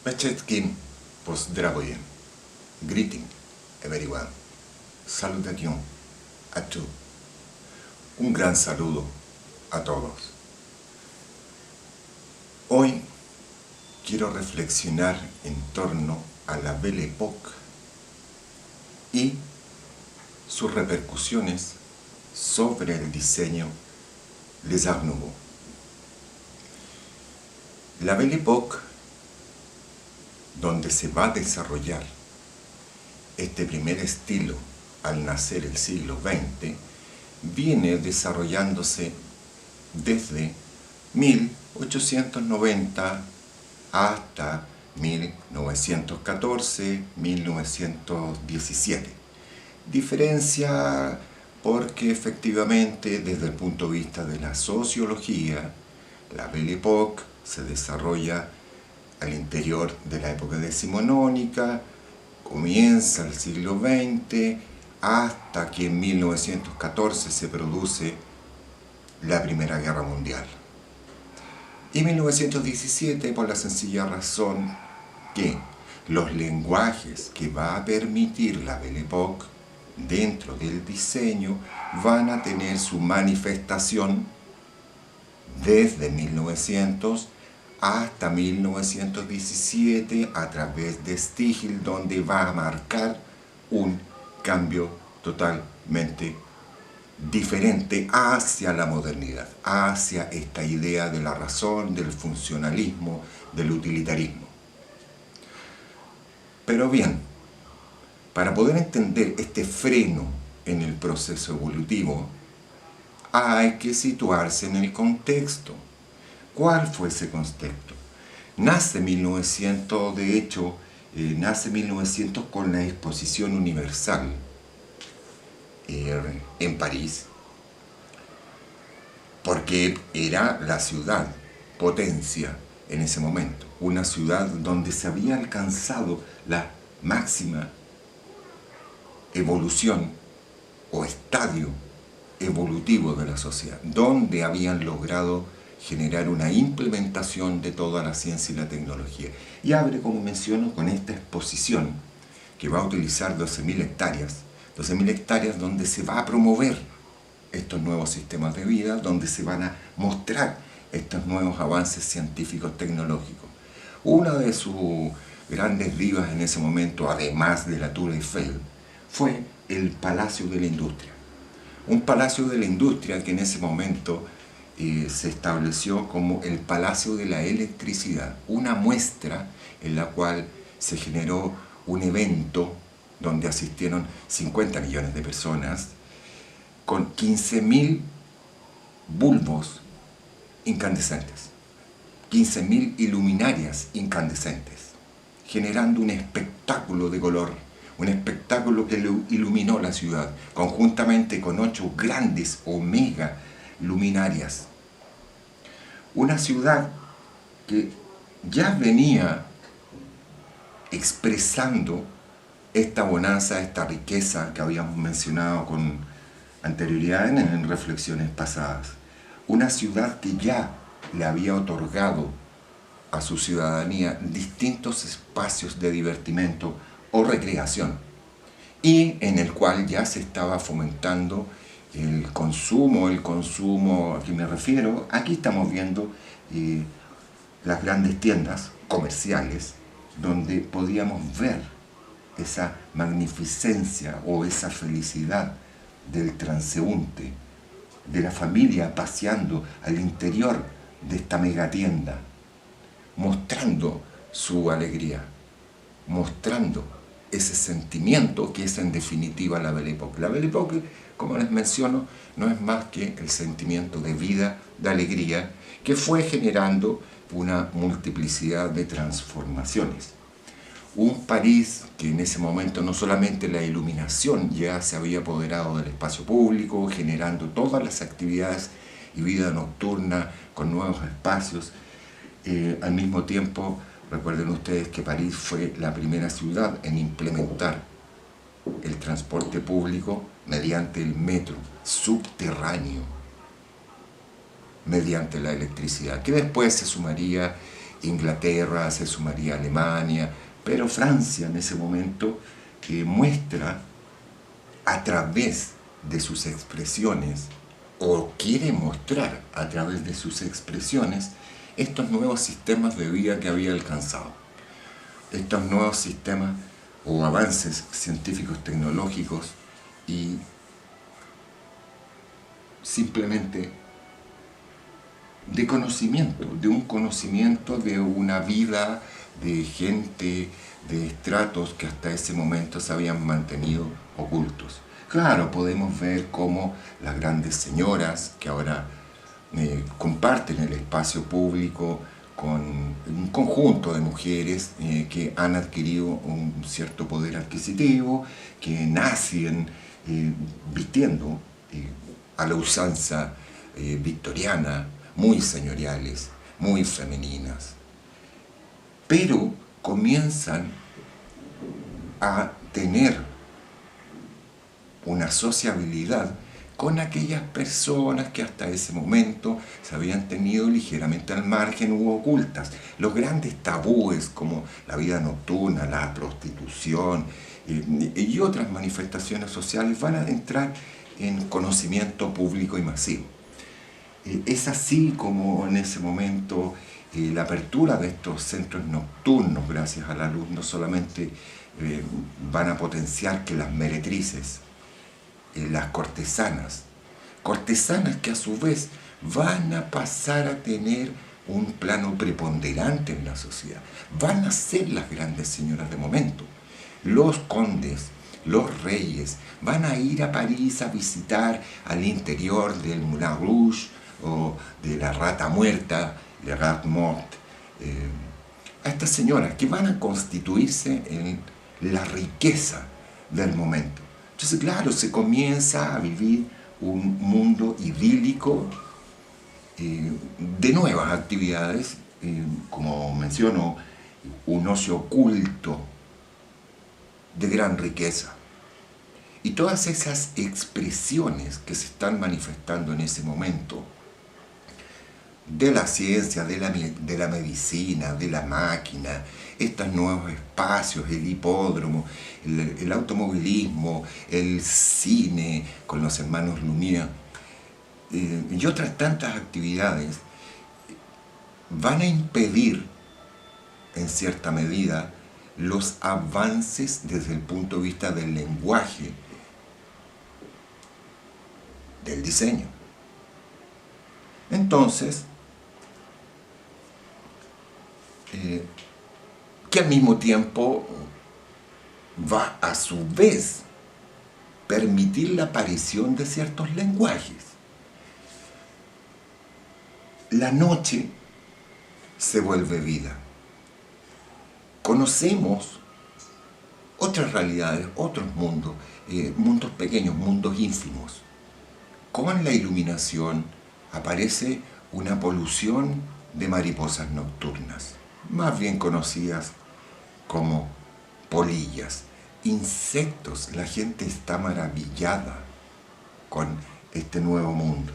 Meczetkin pozdravujem. Greeting everyone. Salutación a todos. Un gran saludo a todos. Hoy quiero reflexionar en torno a la Belle Époque y sus repercusiones sobre el diseño Les Arts Nouveaux. La Belle Époque, donde se va a desarrollar este primer estilo al nacer el siglo XX, viene desarrollándose desde 1890 hasta 1914-1917. Diferencia porque efectivamente desde el punto de vista de la sociología, la Belle Époque se desarrolla al interior de la época decimonónica, comienza el siglo XX, hasta que en 1914 se produce la Primera Guerra Mundial. Y 1917 por la sencilla razón que los lenguajes que va a permitir la Belle Époque dentro del diseño van a tener su manifestación desde 1900 hasta 1917 a través de Stihel, donde va a marcar un cambio totalmente diferente hacia la modernidad, hacia esta idea de la razón, del funcionalismo, del utilitarismo. Pero bien, para poder entender este freno en el proceso evolutivo, hay que situarse en el contexto. ¿Cuál fue ese contexto? Nace 1900, de hecho, nace 1900 con la Exposición Universal en París, porque era la ciudad potencia en ese momento, una ciudad donde se había alcanzado la máxima evolución o estadio evolutivo de la sociedad, donde habían logrado generar una implementación de toda la ciencia y la tecnología. Y abre, como menciono, con esta exposición que va a utilizar 12.000 hectáreas donde se va a promover estos nuevos sistemas de vida, donde se van a mostrar estos nuevos avances científicos tecnológicos. Una de sus grandes divas en ese momento, además de la Tour Eiffel, fue el Palacio de la Industria. Un palacio de la industria que en ese momento se estableció como el Palacio de la Electricidad, una muestra en la cual se generó un evento donde asistieron 50 millones de personas con 15.000 bulbos incandescentes, 15.000 iluminarias incandescentes, generando un espectáculo de color, un espectáculo que iluminó la ciudad, conjuntamente con 8 grandes o mega luminarias. Una ciudad que ya venía expresando esta bonanza, esta riqueza que habíamos mencionado con anterioridad en reflexiones pasadas. Una ciudad que ya le había otorgado a su ciudadanía distintos espacios de divertimento o recreación, y en el cual ya se estaba fomentando el consumo, ¿a qué me refiero? Aquí estamos viendo las grandes tiendas comerciales donde podíamos ver esa magnificencia o esa felicidad del transeúnte, de la familia paseando al interior de esta megatienda, mostrando su alegría, mostrando ese sentimiento que es en definitiva la Belle Époque. La Belle Époque, como les menciono, no es más que el sentimiento de vida, de alegría, que fue generando una multiplicidad de transformaciones. Un París que en ese momento no solamente la iluminación ya se había apoderado del espacio público, generando todas las actividades y vida nocturna con nuevos espacios, al mismo tiempo. Recuerden ustedes que París fue la primera ciudad en implementar el transporte público mediante el metro subterráneo, mediante la electricidad, que después se sumaría Inglaterra, se sumaría Alemania, pero Francia en ese momento muestra a través de sus expresiones, o quiere mostrar a través de sus expresiones, estos nuevos sistemas de vida que había alcanzado. Estos nuevos sistemas o avances científicos tecnológicos y simplemente de conocimiento, de un conocimiento de una vida de gente, de estratos que hasta ese momento se habían mantenido ocultos. Claro, podemos ver cómo las grandes señoras que ahora comparten el espacio público con un conjunto de mujeres que han adquirido un cierto poder adquisitivo, que nacen vistiendo a la usanza victoriana, muy señoriales, muy femeninas, pero comienzan a tener una sociabilidad con aquellas personas que hasta ese momento se habían tenido ligeramente al margen u ocultas. Los grandes tabúes como la vida nocturna, la prostitución y otras manifestaciones sociales van a entrar en conocimiento público y masivo. Es así como en ese momento la apertura de estos centros nocturnos, gracias a la luz, no solamente van a potenciar que las meretrices, las cortesanas que a su vez van a pasar a tener un plano preponderante en la sociedad, van a ser las grandes señoras de momento. Los condes, los reyes, van a ir a París a visitar al interior del Moulin Rouge o de la Rata Muerta, la Rate Morte, a estas señoras que van a constituirse en la riqueza del momento. Entonces, claro, se comienza a vivir un mundo idílico de nuevas actividades, como menciono, un ocio oculto de gran riqueza. Y todas esas expresiones que se están manifestando en ese momento, de la ciencia, de la medicina, de la máquina, estos nuevos espacios, el hipódromo, el automovilismo, el cine con los hermanos Lumière y otras tantas actividades, van a impedir, en cierta medida, los avances desde el punto de vista del lenguaje, del diseño. Entonces, que al mismo tiempo va a su vez permitir la aparición de ciertos lenguajes. La noche se vuelve vida. Conocemos otras realidades, otros mundos, mundos pequeños, mundos ínfimos. Con la iluminación aparece una polución de mariposas nocturnas, más bien conocidas como polillas, insectos. La gente está maravillada con este nuevo mundo.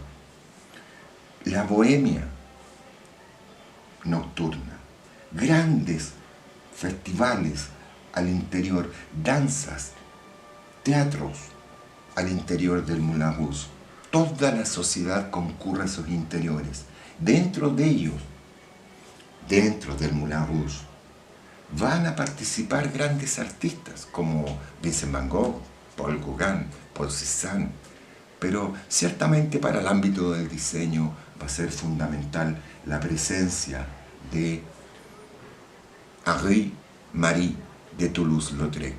La bohemia nocturna, grandes festivales al interior, danzas, teatros al interior del Moulin Rouge. Toda la sociedad concurre a sus interiores. Dentro de ellos, dentro del Moulin Rouge, van a participar grandes artistas como Vincent van Gogh, Paul Gauguin, Paul Cézanne, pero ciertamente para el ámbito del diseño va a ser fundamental la presencia de Henri-Marie de Toulouse-Lautrec,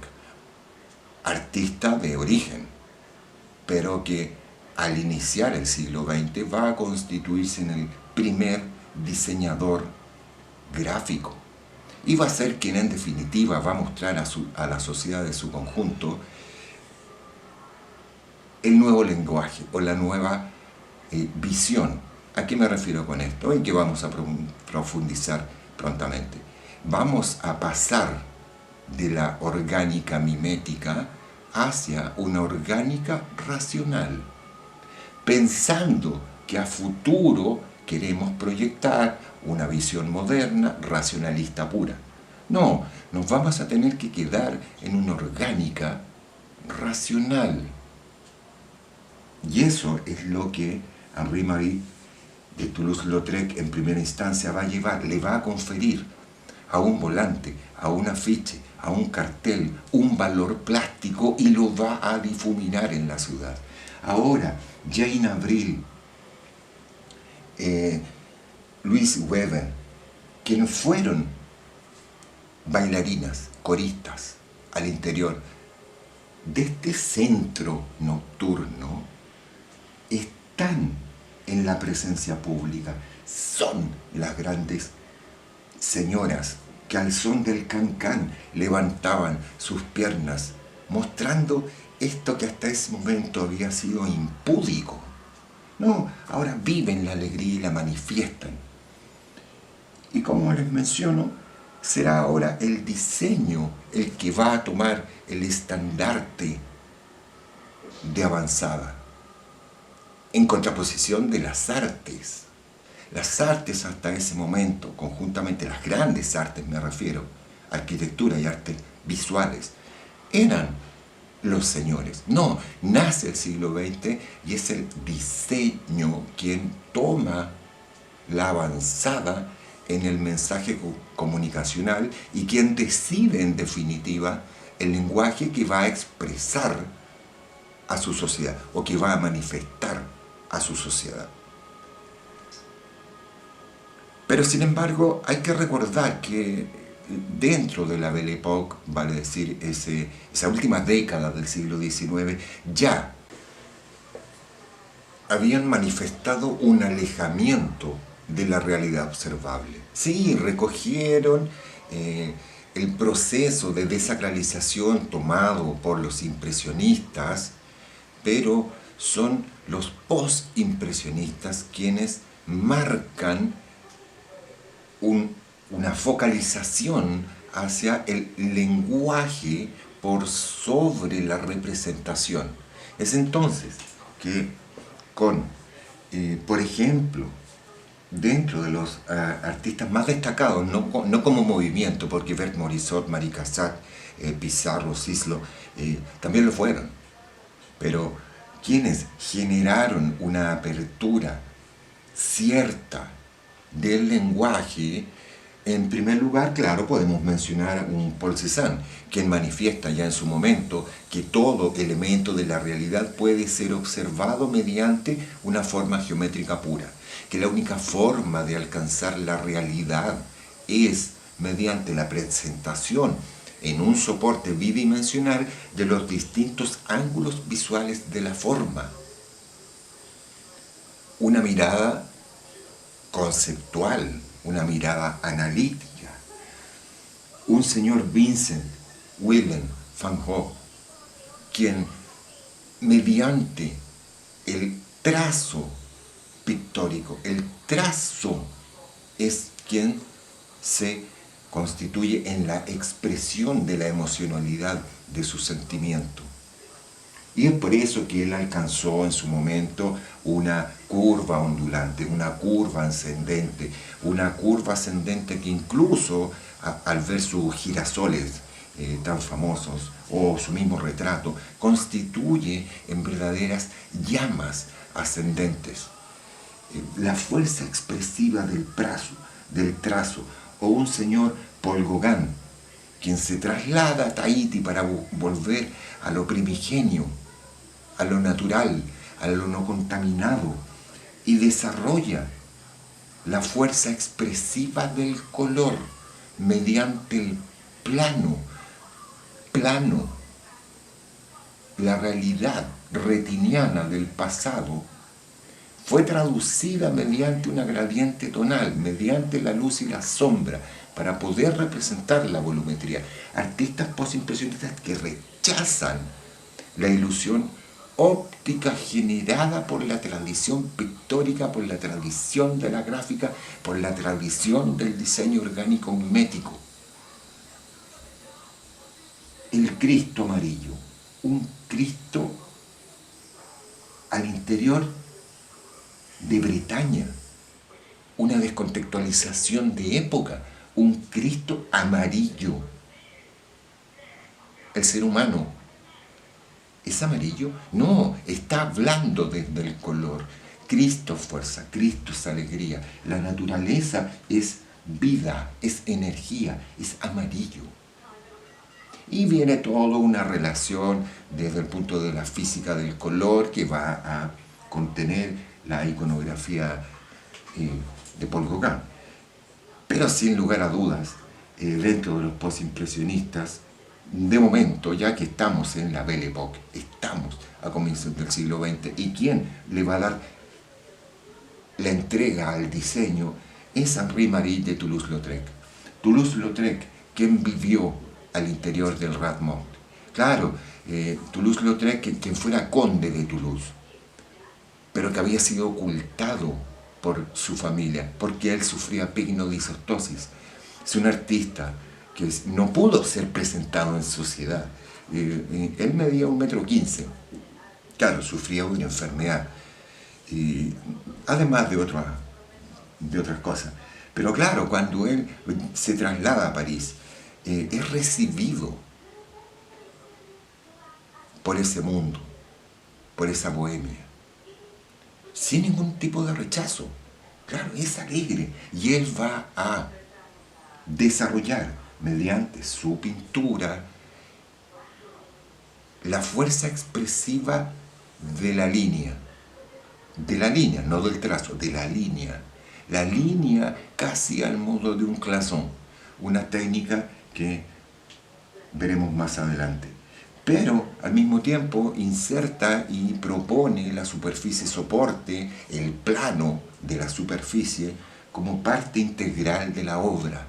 artista de origen, pero que al iniciar el siglo XX va a constituirse en el primer diseñador gráfico y va a ser quien en definitiva va a mostrar a la sociedad de su conjunto el nuevo lenguaje o la nueva visión. ¿A qué me refiero con esto? Y que vamos a profundizar prontamente. Vamos a pasar de la orgánica mimética hacia una orgánica racional, pensando que a futuro queremos proyectar una visión moderna, racionalista pura. No, nos vamos a tener que quedar en una orgánica racional. Y eso es lo que Henri Marie de Toulouse-Lautrec en primera instancia va a llevar, le va a conferir a un volante, a un afiche, a un cartel, un valor plástico y lo va a difuminar en la ciudad. Ahora, Jane Avril, Louise Weber, quienes fueron bailarinas, coristas al interior de este centro nocturno, están en la presencia pública, son las grandes señoras que al son del can-can levantaban sus piernas, mostrando esto que hasta ese momento había sido impúdico. No, ahora viven la alegría y la manifiestan. Y como les menciono, será ahora el diseño el que va a tomar el estandarte de avanzada, en contraposición de las artes. Las artes hasta ese momento, conjuntamente las grandes artes me refiero, arquitectura y artes visuales, eran los señores. No, nace el siglo XX y es el diseño quien toma la avanzada en el mensaje comunicacional y quien decide en definitiva el lenguaje que va a expresar a su sociedad o que va a manifestar a su sociedad. Pero sin embargo, hay que recordar que dentro de la Belle Époque, vale decir, esa última década del siglo XIX, ya habían manifestado un alejamiento de la realidad observable. Sí, recogieron el proceso de desacralización tomado por los impresionistas, pero son los postimpresionistas quienes marcan una focalización hacia el lenguaje por sobre la representación. Es entonces que por ejemplo, dentro de los artistas más destacados, no como movimiento, porque Bert Morisot, Marie Cassatt, Pissarro, Sislo, también lo fueron, pero quienes generaron una apertura cierta del lenguaje, en primer lugar, claro, podemos mencionar a un Paul Cézanne, quien manifiesta ya en su momento que todo elemento de la realidad puede ser observado mediante una forma geométrica pura, que la única forma de alcanzar la realidad es mediante la presentación en un soporte bidimensional de los distintos ángulos visuales de la forma. Una mirada conceptual, una mirada analítica. Un señor Vincent Willem van Gogh, quien mediante el trazo pictórico, el trazo es quien se constituye en la expresión de la emocionalidad de su sentimiento. Y es por eso que él alcanzó en su momento una curva ondulante, una curva ascendente que incluso al ver sus girasoles tan famosos o su mismo retrato, constituye en verdaderas llamas ascendentes. La fuerza expresiva del trazo, o un señor Paul Gauguin, quien se traslada a Tahití para volver a lo primigenio, a lo natural, a lo no contaminado, y desarrolla la fuerza expresiva del color mediante el plano, la realidad retiniana del pasado, fue traducida mediante una gradiente tonal, mediante la luz y la sombra, para poder representar la volumetría. Artistas postimpresionistas que rechazan la ilusión óptica generada por la tradición pictórica, por la tradición de la gráfica, por la tradición del diseño orgánico mimético. El Cristo amarillo, un Cristo al interior de Bretaña, una descontextualización de época, un Cristo amarillo. El ser humano ¿es amarillo? No, está hablando desde el color. Cristo es fuerza, Cristo es alegría. La naturaleza es vida, es energía, es amarillo. Y viene toda una relación desde el punto de la física del color que va a contener la iconografía de Paul Gauguin. Pero sin lugar a dudas, dentro de los postimpresionistas, de momento, ya que estamos en la Belle Époque, estamos a comienzos del siglo XX, y quien le va a dar la entrega al diseño es Henri-Marie de Toulouse-Lautrec. Toulouse-Lautrec, quien vivió al interior del Radmont. Claro, Toulouse-Lautrec, quien fuera conde de Toulouse, pero que había sido ocultado por su familia, porque él sufría pigmodisoptosis. Es un artista que no pudo ser presentado en sociedad. Él medía 1,15 m. Claro, sufría una enfermedad, además de otras cosas. Pero claro, cuando él se traslada a París, es recibido por ese mundo, por esa bohemia, sin ningún tipo de rechazo. Claro, es alegre y él va a desarrollar mediante su pintura la fuerza expresiva de la línea, no del trazo, de la línea casi al modo de un clasón, una técnica que veremos más adelante. Pero al mismo tiempo inserta y propone la superficie soporte, el plano de la superficie, como parte integral de la obra.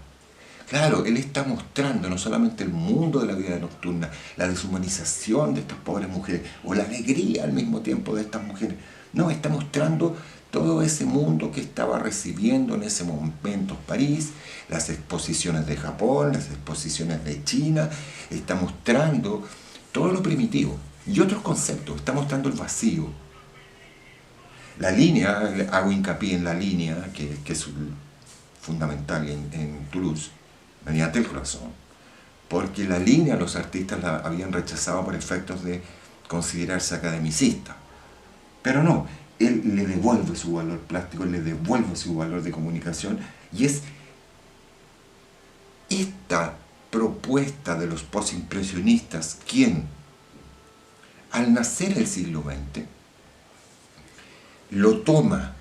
Claro, él está mostrando no solamente el mundo de la vida nocturna, la deshumanización de estas pobres mujeres, o la alegría al mismo tiempo de estas mujeres. No, está mostrando todo ese mundo que estaba recibiendo en ese momento París, las exposiciones de Japón, las exposiciones de China, está mostrando todo lo primitivo y otros conceptos, está mostrando el vacío. La línea, hago hincapié en la línea, que es fundamental en Toulouse, mediante el corazón, porque la línea los artistas la habían rechazado por efectos de considerarse academicista. Pero no, él le devuelve su valor plástico, le devuelve su valor de comunicación, y es esta propuesta de los postimpresionistas quien, al nacer el siglo XX, lo toma.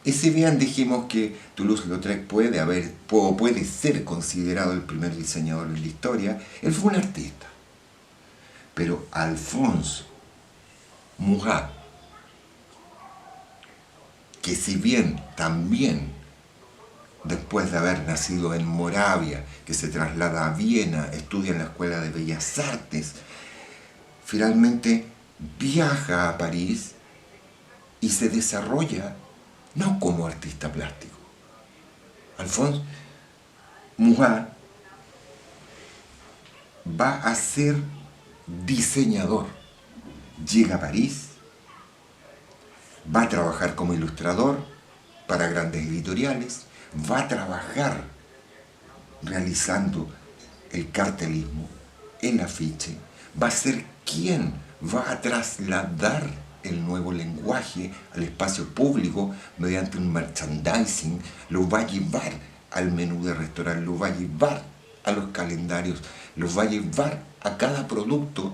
Y si bien dijimos que Toulouse-Lautrec puede ser considerado el primer diseñador en la historia, él fue un artista. Pero Alphonse Murat, que si bien también después de haber nacido en Moravia, que se traslada a Viena, estudia en la Escuela de Bellas Artes, finalmente viaja a París y se desarrolla no como artista plástico. Alphonse Murat va a ser diseñador. Llega a París, va a trabajar como ilustrador para grandes editoriales, va a trabajar realizando el cartelismo, el afiche, va a ser quien va a trasladar el nuevo lenguaje al espacio público mediante un merchandising, lo va a llevar al menú de restaurante, lo va a llevar a los calendarios, lo va a llevar a cada producto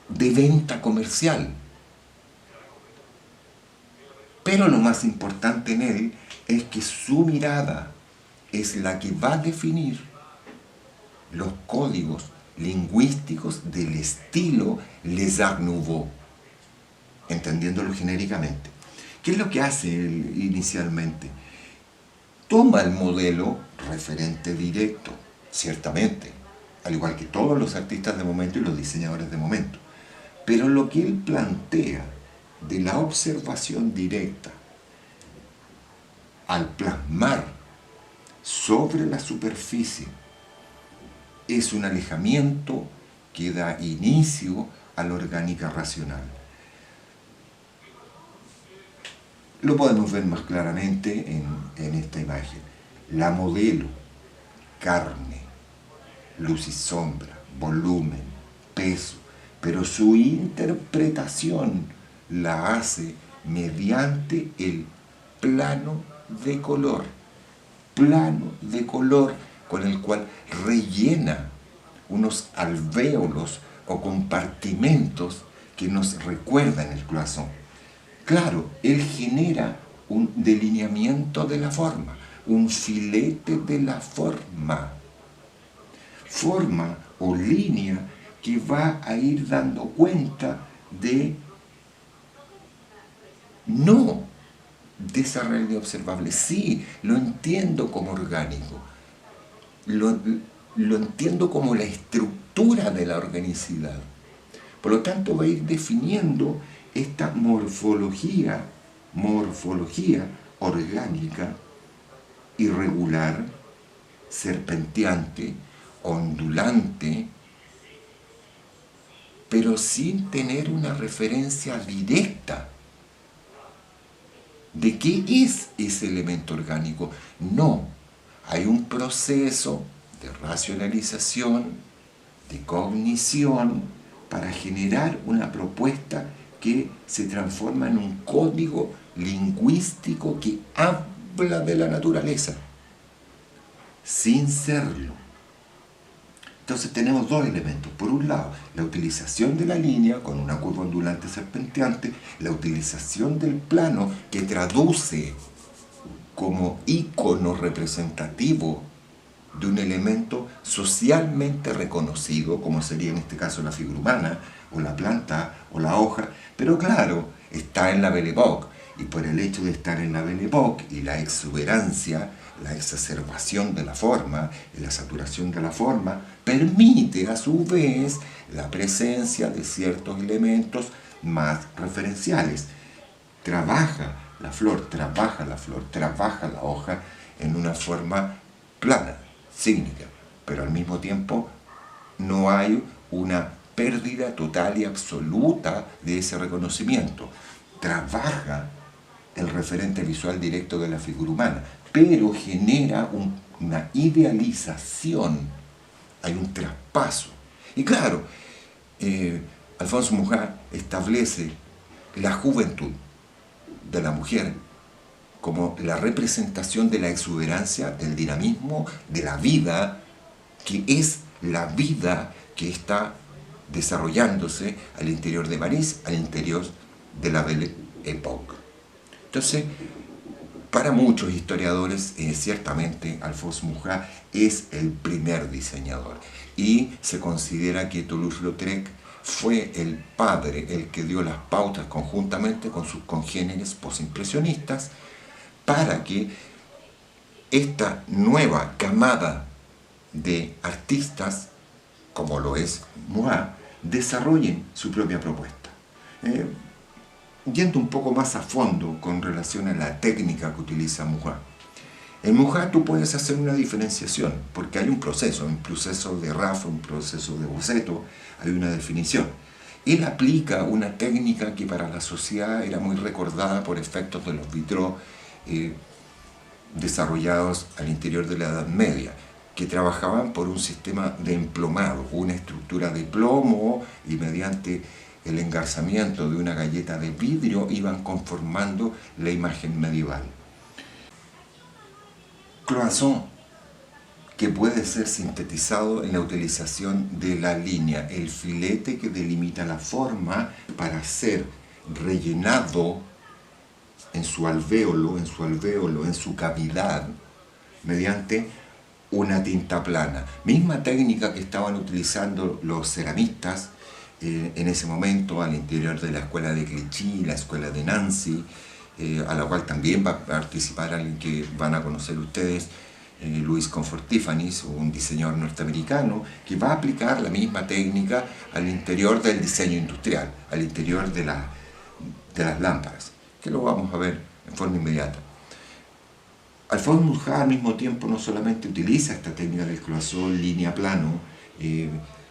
de venta comercial. Pero lo más importante en él es que su mirada es la que va a definir los códigos lingüísticos del estilo Les Arts Nouveaux, entendiéndolo genéricamente. ¿Qué es lo que hace él inicialmente? Toma el modelo referente directo, ciertamente, al igual que todos los artistas de momento y los diseñadores de momento. Pero lo que él plantea de la observación directa al plasmar sobre la superficie es un alejamiento que da inicio a la orgánica racional. Lo podemos ver más claramente en esta imagen. La modelo, carne, luz y sombra, volumen, peso, pero su interpretación la hace mediante el plano de color con el cual rellena unos alvéolos o compartimentos que nos recuerdan el cloisón. Claro, él genera un delineamiento de la forma, un filete de la forma o línea que va a ir dando cuenta de no de esa realidad observable. Sí, lo entiendo como orgánico, lo entiendo como la estructura de la organicidad. Por lo tanto, va a ir definiendo esta morfología orgánica, irregular, serpenteante, ondulante, pero sin tener una referencia directa de qué es ese elemento orgánico. No, hay un proceso de racionalización, de cognición, para generar una propuesta que se transforma en un código lingüístico que habla de la naturaleza, sin serlo. Entonces tenemos dos elementos. Por un lado, la utilización de la línea con una curva ondulante serpenteante, la utilización del plano que traduce como ícono representativo de un elemento socialmente reconocido, como sería en este caso la figura humana, o la planta, o la hoja, pero claro, está en la Belle Époque, y por el hecho de estar en la Belle Époque y la exuberancia, la exacerbación de la forma y la saturación de la forma, permite a su vez la presencia de ciertos elementos más referenciales. Trabaja la flor, trabaja la hoja en una forma plana, cínica, pero al mismo tiempo no hay una pérdida total y absoluta de ese reconocimiento. Trabaja el referente visual directo de la figura humana, pero genera una idealización, hay un traspaso. Y claro, Alphonse Murat establece la juventud de la mujer como la representación de la exuberancia, del dinamismo, de la vida, que es la vida que está desarrollándose al interior de París, al interior de la Belle Époque. Entonces, para muchos historiadores, ciertamente Alphonse Murat es el primer diseñador y se considera que Toulouse-Lautrec fue el padre, el que dio las pautas conjuntamente con sus congéneres postimpresionistas para que esta nueva camada de artistas, como lo es Murat, desarrollen su propia propuesta. Yendo un poco más a fondo con relación a la técnica que utiliza Murat. En Murat tú puedes hacer una diferenciación, porque hay un proceso de RAF, un proceso de boceto, hay una definición. Él aplica una técnica que para la sociedad era muy recordada por efectos de los vitraux desarrollados al interior de la Edad Media, que trabajaban por un sistema de emplomado, una estructura de plomo, y mediante el engarzamiento de una galleta de vidrio iban conformando la imagen medieval. Cloisón, que puede ser sintetizado en la utilización de la línea, el filete que delimita la forma para ser rellenado en su alvéolo, en su cavidad, mediante una tinta plana. Misma técnica que estaban utilizando los ceramistas en ese momento al interior de la escuela de Clichy, la escuela de Nancy, a la cual también va a participar alguien que van a conocer ustedes, Louis Comfort-Tiffany, un diseñador norteamericano, que va a aplicar la misma técnica al interior del diseño industrial, al interior de las lámparas, que lo vamos a ver en forma inmediata. Alphonse Murat al mismo tiempo no solamente utiliza esta técnica del cloisón, línea plano,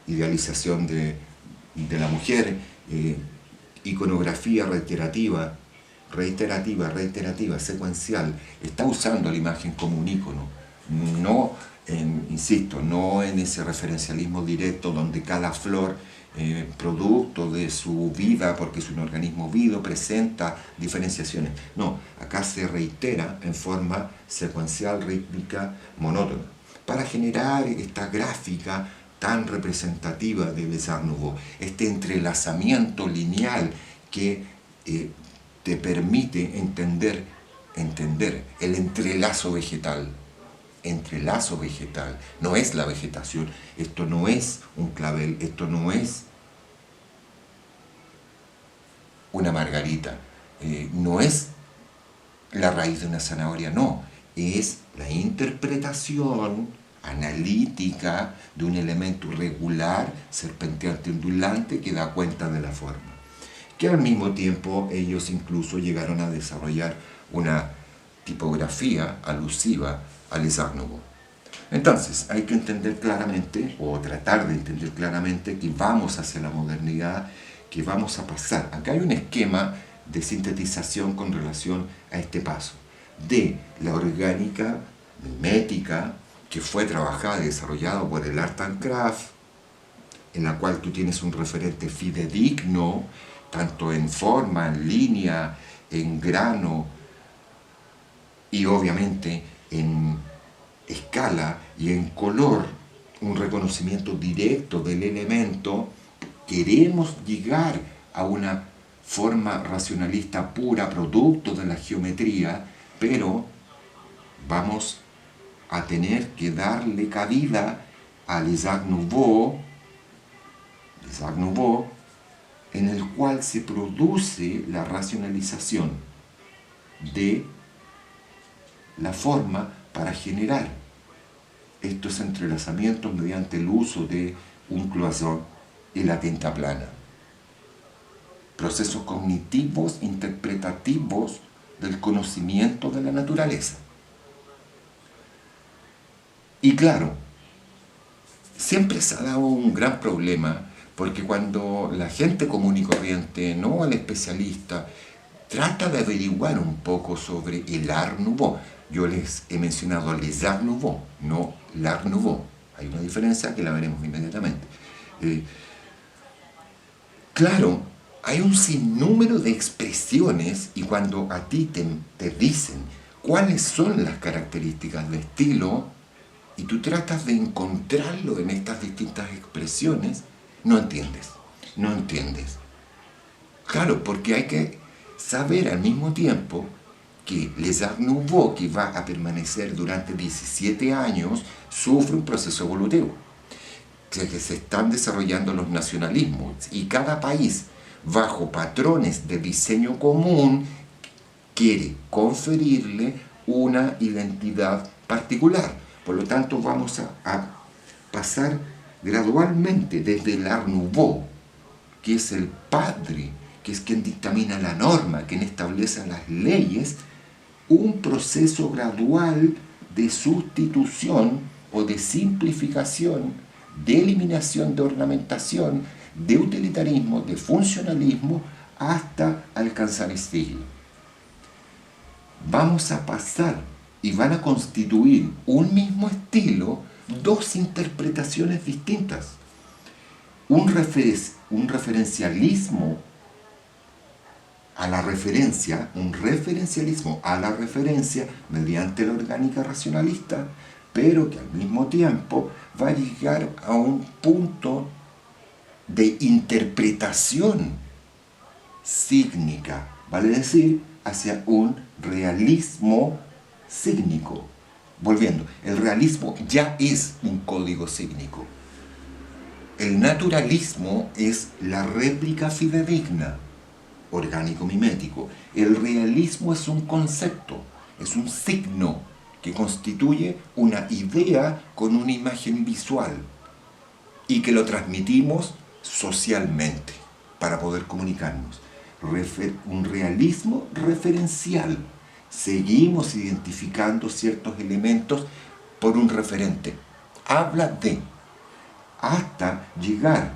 idealización de la mujer, iconografía reiterativa, reiterativa, secuencial, está usando la imagen como un ícono, no insisto, no en ese referencialismo directo donde cada flor, producto de su vida, porque es un organismo vivo, presenta diferenciaciones. No, acá se reitera en forma secuencial, rítmica, monótona, para generar esta gráfica tan representativa de Les Arts Nouveaux, este entrelazamiento lineal que te permite entender el entrelazo vegetal. No es la vegetación, esto no es un clavel, esto no es una margarita, no es la raíz de una zanahoria, no, es la interpretación analítica de un elemento irregular, serpenteante, ondulante, que da cuenta de la forma. Que al mismo tiempo ellos incluso llegaron a desarrollar una tipografía alusiva a Les Arts Nouveaux. Entonces, hay que entender claramente, o tratar de entender claramente, que vamos hacia la modernidad, que vamos a pasar. Acá hay un esquema de sintetización con relación a este paso, de la orgánica mimética, que fue trabajada y desarrollada por el Art and Craft, en la cual tú tienes un referente fidedigno, tanto en forma, en línea, en grano, y obviamente en escala y en color, un reconocimiento directo del elemento. Queremos llegar a una forma racionalista pura, producto de la geometría, pero vamos a tener que darle cabida a Les Arts Nouveaux, en el cual se produce la racionalización de la forma para generar estos entrelazamientos mediante el uso de un cloisonné y la tinta plana. Procesos cognitivos, interpretativos del conocimiento de la naturaleza. Y claro, siempre se ha dado un gran problema, porque cuando la gente común y corriente, no el especialista, trata de averiguar un poco sobre el Art Nouveau. Yo les he mencionado Les Arts Nouveaux, no l'Art Nouveau. Hay una diferencia que la veremos inmediatamente. Claro, hay un sinnúmero de expresiones, y cuando a ti te dicen cuáles son las características de estilo, y tú tratas de encontrarlo en estas distintas expresiones, no entiendes. Claro, porque hay que saber al mismo tiempo que Les Arts Nouveaux, que va a permanecer durante 17 años, sufre un proceso evolutivo. Que se están desarrollando los nacionalismos, y cada país, bajo patrones de diseño común, quiere conferirle una identidad particular. Por lo tanto, vamos a pasar gradualmente desde el Art Nouveau, que es el padre, que es quien dictamina la norma, quien establece las leyes, un proceso gradual de sustitución o de simplificación, de eliminación de ornamentación, de utilitarismo, de funcionalismo, hasta alcanzar estilo. Vamos a pasar y van a constituir un mismo estilo dos interpretaciones distintas. Un referencialismo a la referencia, un referencialismo a la referencia mediante la orgánica racionalista, pero que al mismo tiempo va a llegar a un punto de interpretación sígnica, vale decir, hacia un realismo sígnico. Volviendo, el realismo ya es un código sígnico. El naturalismo es la réplica fidedigna, orgánico-mimético. El realismo es un concepto, es un signo que constituye una idea con una imagen visual y que lo transmitimos socialmente para poder comunicarnos. Un realismo referencial. Seguimos identificando ciertos elementos por un referente. Habla de, hasta llegar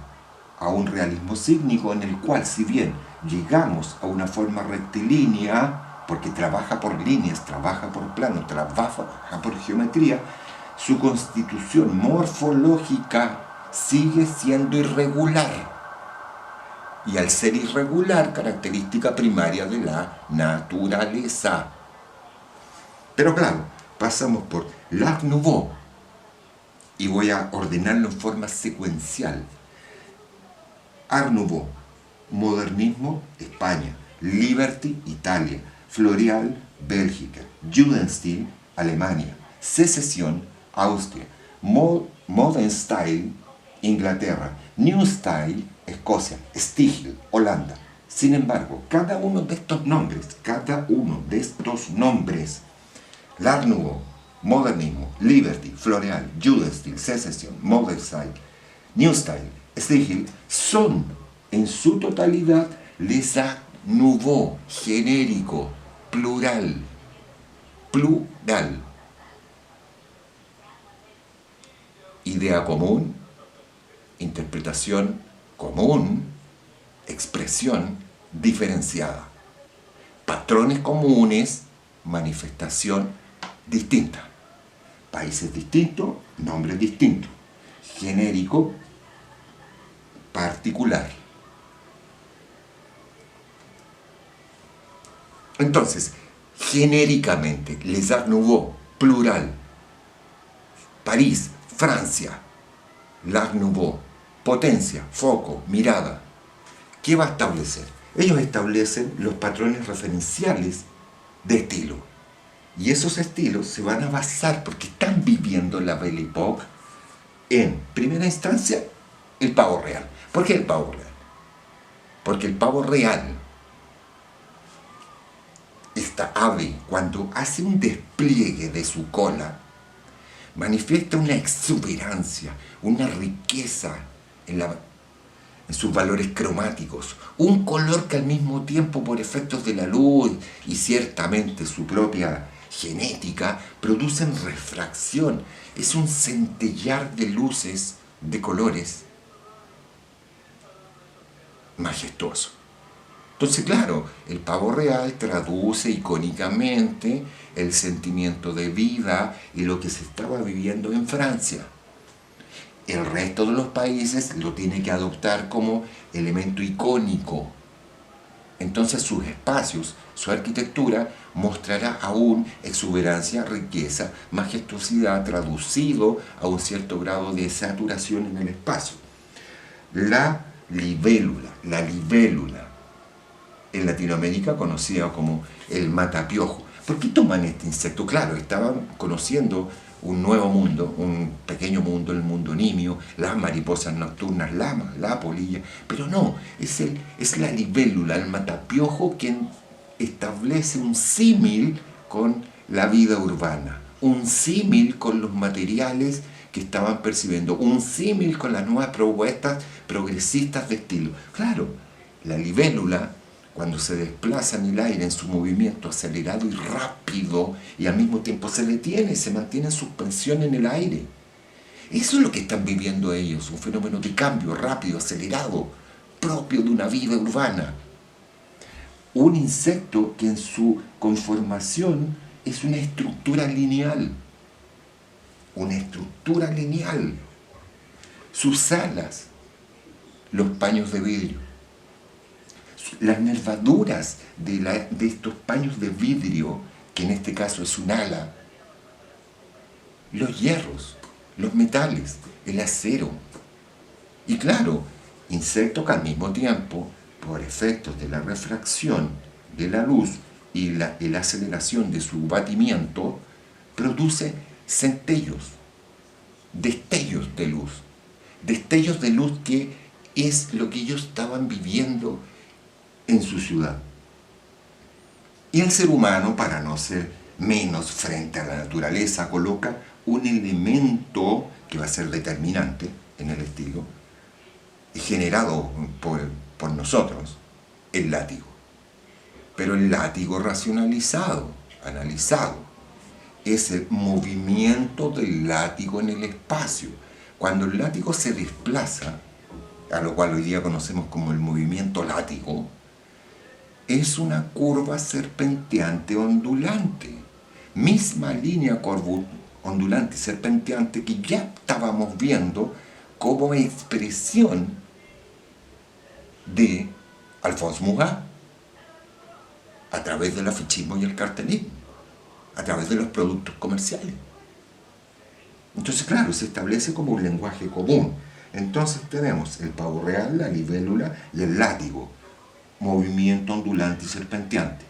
a un realismo sígnico en el cual, si bien llegamos a una forma rectilínea, porque trabaja por líneas, trabaja por planos, trabaja por geometría, su constitución morfológica sigue siendo irregular. Y al ser irregular, característica primaria de la naturaleza. Pero claro, pasamos por l'Art Nouveau, y voy a ordenarlo en forma secuencial. Art Nouveau, modernismo, España. Liberty, Italia. Florial, Bélgica. Jugendstil, Alemania. Secesión, Austria. Modern Style, Inglaterra. New Style, Escocia. Stigl, Holanda. Sin embargo, cada uno de estos nombres, l'Art Nouveau, modernismo, Liberty, Florial, Jugendstil, Secesión, Modern Style, New Style, Stigl, son en su totalidad les Art Nouveau, genérico, plural. Idea común, interpretación común, expresión diferenciada. Patrones comunes, manifestación distinta. Países distintos, nombres distintos. Genérico, particular. Entonces, genéricamente, les Art Nouveau, plural. París, Francia, l'Art Nouveau, potencia, foco, mirada. ¿Qué va a establecer? Ellos establecen los patrones referenciales de estilo. Y esos estilos se van a basar, porque están viviendo la Belle Époque, en primera instancia, el pavo real. ¿Por qué el pavo real? Porque el pavo real, esta ave, cuando hace un despliegue de su cola, manifiesta una exuberancia, una riqueza en sus valores cromáticos, un color que al mismo tiempo, por efectos de la luz y ciertamente su propia genética, producen refracción. Es un centellar de luces, de colores majestuoso. Entonces, claro, el pavo real traduce icónicamente el sentimiento de vida y lo que se estaba viviendo en Francia. El resto de los países lo tiene que adoptar como elemento icónico. Entonces sus espacios, su arquitectura mostrará aún exuberancia, riqueza, majestuosidad, traducido a un cierto grado de saturación en el espacio. La libélula, en Latinoamérica conocida como el matapiojo. ¿Por qué toman este insecto? Claro, estaban conociendo un nuevo mundo, un pequeño mundo, el mundo nimio, las mariposas nocturnas, la polilla, pero no, es la libélula, el matapiojo, quien establece un símil con la vida urbana, un símil con los materiales que estaban percibiendo, un símil con las nuevas propuestas progresistas de estilo. Claro, la libélula, cuando se desplaza en el aire en su movimiento acelerado y rápido, y al mismo tiempo se detiene, se mantiene en suspensión en el aire. Eso es lo que están viviendo ellos, un fenómeno de cambio rápido, acelerado, propio de una vida urbana. Un insecto que en su conformación es una estructura lineal. Una estructura lineal. Sus alas, los paños de vidrio. Las nervaduras de estos paños de vidrio, que en este caso es un ala, los hierros, los metales, el acero. Y claro, insectos que al mismo tiempo, por efectos de la refracción de la luz y la aceleración de su batimiento, produce centellos, destellos de luz que es lo que ellos estaban viviendo en su ciudad. Y el ser humano, para no ser menos frente a la naturaleza, coloca un elemento que va a ser determinante en el estilo, generado por nosotros, el látigo. Pero el látigo racionalizado, analizado, es el movimiento del látigo en el espacio. Cuando el látigo se desplaza, a lo cual hoy día conocemos como el movimiento látigo, es una curva serpenteante ondulante. Misma línea ondulante y serpenteante que ya estábamos viendo como expresión de Alphonse Murat a través del afichismo y el cartelismo, a través de los productos comerciales. Entonces, claro, se establece como un lenguaje común. Entonces tenemos el pavo real, la libélula y el látigo, movimiento ondulante y serpenteante.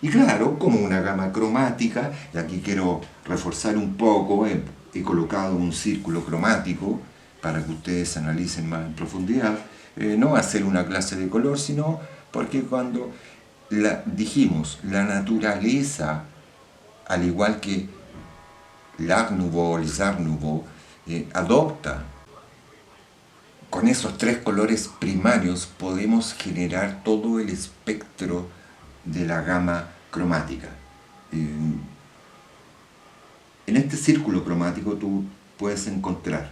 Y claro, como una gama cromática, y aquí quiero reforzar un poco, he colocado un círculo cromático para que ustedes analicen más en profundidad. No va a ser una clase de color, sino porque cuando dijimos la naturaleza, al igual que l'Art Nouveau, les Arts Nouveaux, adopta con esos tres colores primarios, podemos generar todo el espectro de la gama cromática. En este círculo cromático tú puedes encontrar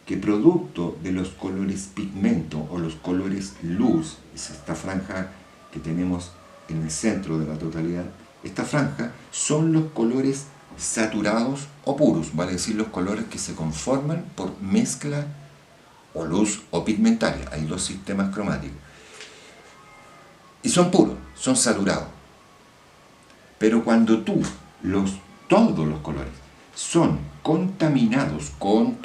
que producto de los colores pigmento o los colores luz, es esta franja que tenemos en el centro de la totalidad, esta franja son los colores saturados o puros, vale decir los colores que se conforman por mezcla o luz o pigmentaria. Hay dos sistemas cromáticos. Y son puros, son saturados. Pero cuando todos los colores son contaminados con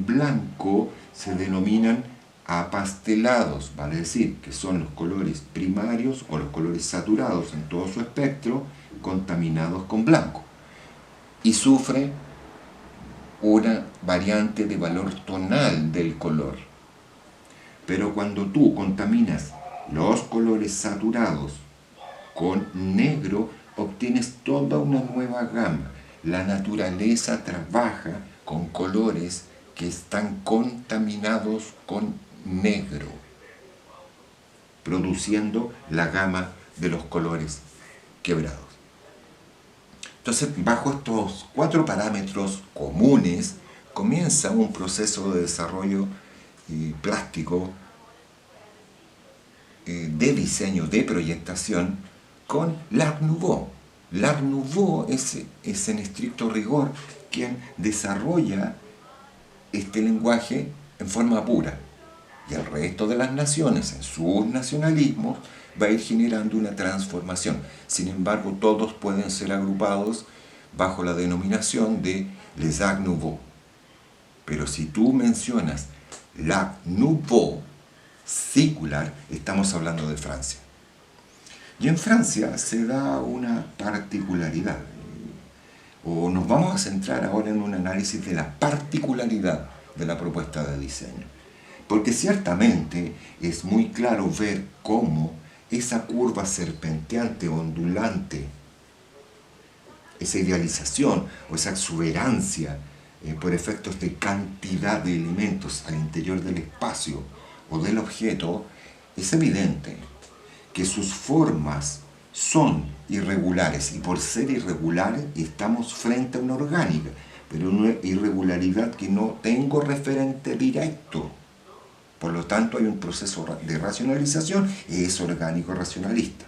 blanco, se denominan apastelados, vale decir que son los colores primarios o los colores saturados en todo su espectro, contaminados con blanco. Y sufre una variante de valor tonal del color. Pero cuando tú contaminas los colores saturados con negro, obtienes toda una nueva gama. La naturaleza trabaja con colores que están contaminados con negro, produciendo la gama de los colores quebrados. Entonces, bajo estos 4 parámetros comunes, comienza un proceso de desarrollo plástico, de diseño, de proyectación, con l'Art Nouveau. L'Art Nouveau es en estricto rigor quien desarrolla este lenguaje en forma pura. Y el resto de las naciones, en sus nacionalismos, va a ir generando una transformación. Sin embargo, todos pueden ser agrupados bajo la denominación de les Arts Nouveaux. Pero si tú mencionas l'Art Nouveau singular, estamos hablando de Francia. Y en Francia se da una particularidad, o nos vamos a centrar ahora en un análisis de la particularidad de la propuesta de diseño. Porque ciertamente es muy claro ver cómo esa curva serpenteante, ondulante, esa idealización o esa exuberancia por efectos de cantidad de elementos al interior del espacio o del objeto, es evidente que sus formas son irregulares, y por ser irregulares estamos frente a una orgánica, pero una irregularidad que no tengo referente directo. Por lo tanto, hay un proceso de racionalización y es orgánico racionalista.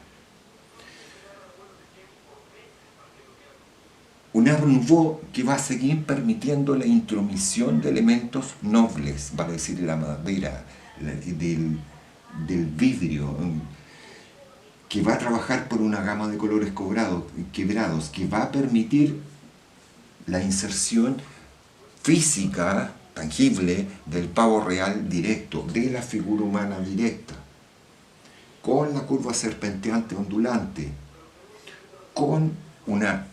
Un Art Nouveau que va a seguir permitiendo la intromisión de elementos nobles, vale decir la madera, del vidrio, que va a trabajar por una gama de colores quebrados, que va a permitir la inserción física, tangible, del pavo real directo, de la figura humana directa, con la curva serpenteante ondulante, con una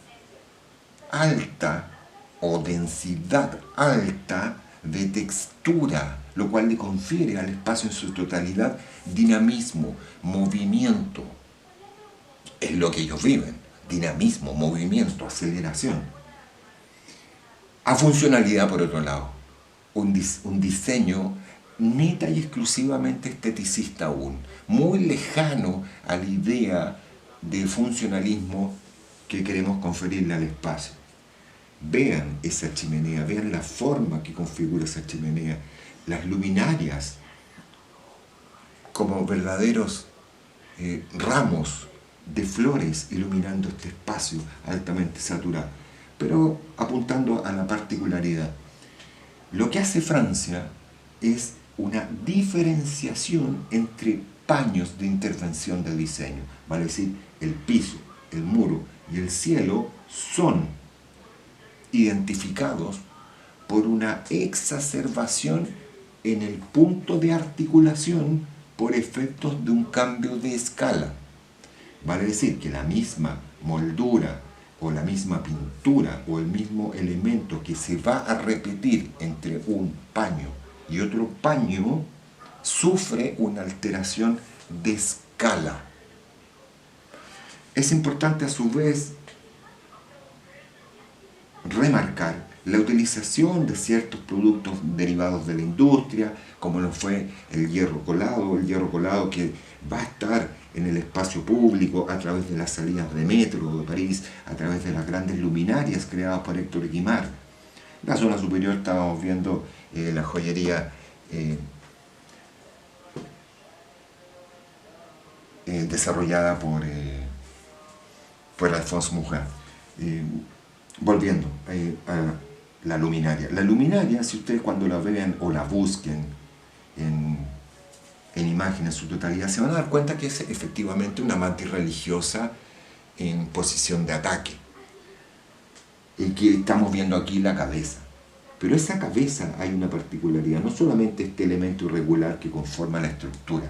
alta o densidad alta de textura, lo cual le confiere al espacio en su totalidad dinamismo, movimiento. Es lo que ellos viven, dinamismo, movimiento, aceleración. A funcionalidad, por otro lado, un diseño neta y exclusivamente esteticista aún, muy lejano a la idea de funcionalismo que queremos conferirle al espacio. Vean esa chimenea, vean la forma que configura esa chimenea, las luminarias como verdaderos ramos de flores iluminando este espacio altamente saturado, pero apuntando a la particularidad. Lo que hace Francia es una diferenciación entre paños de intervención de diseño, vale decir, el piso, el muro y el cielo son identificados por una exacerbación en el punto de articulación por efectos de un cambio de escala. Vale decir que la misma moldura o la misma pintura o el mismo elemento que se va a repetir entre un paño y otro paño sufre una alteración de escala. Es importante a su vez remarcar la utilización de ciertos productos derivados de la industria, como lo fue el hierro colado que va a estar en el espacio público a través de las salidas de metro de París, a través de las grandes luminarias creadas por Héctor Guimard. En la zona superior estábamos viendo la joyería desarrollada por Alphonse Mucha. Volviendo a la luminaria. La luminaria, si ustedes cuando la vean o la busquen en imagen en su totalidad, se van a dar cuenta que es efectivamente una mantis religiosa en posición de ataque. Y que estamos viendo aquí la cabeza. Pero esa cabeza hay una particularidad, no solamente este elemento irregular que conforma la estructura,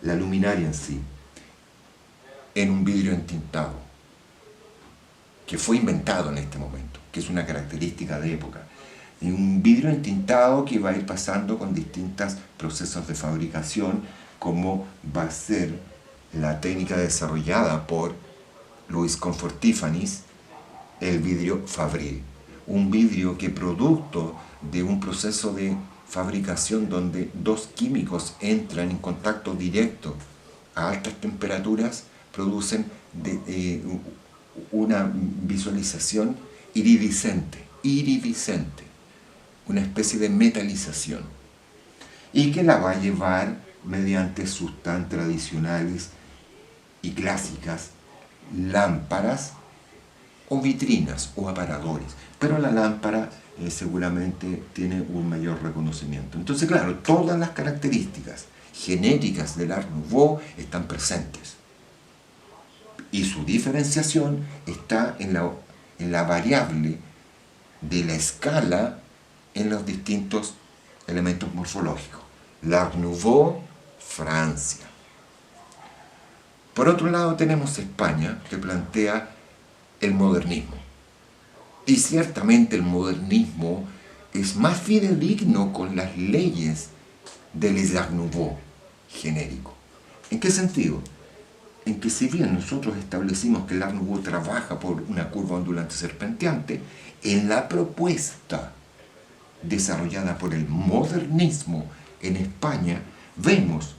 la luminaria en sí, en un vidrio entintado, que fue inventado en este momento, que es una característica de época. Y un vidrio entintado que va a ir pasando con distintos procesos de fabricación, como va a ser la técnica desarrollada por Louis Comfort Tiffany's, el vidrio Fabril. Un vidrio que producto de un proceso de fabricación donde dos químicos entran en contacto directo a altas temperaturas, producen una visualización iridiscente, una especie de metalización, y que la va a llevar mediante sus tan tradicionales y clásicas lámparas o vitrinas o aparadores, pero la lámpara seguramente tiene un mayor reconocimiento. Entonces, claro, todas las características genéricas del Art Nouveau están presentes. Y su diferenciación está en la variable de la escala en los distintos elementos morfológicos. L'Art Nouveau, Francia. Por otro lado tenemos España, que plantea el modernismo. Y ciertamente el modernismo es más fidedigno con las leyes del Art Nouveau genérico. ¿En qué sentido? En que si bien nosotros establecimos que el Art Nouveau trabaja por una curva ondulante serpenteante, en la propuesta desarrollada por el modernismo en España, vemos,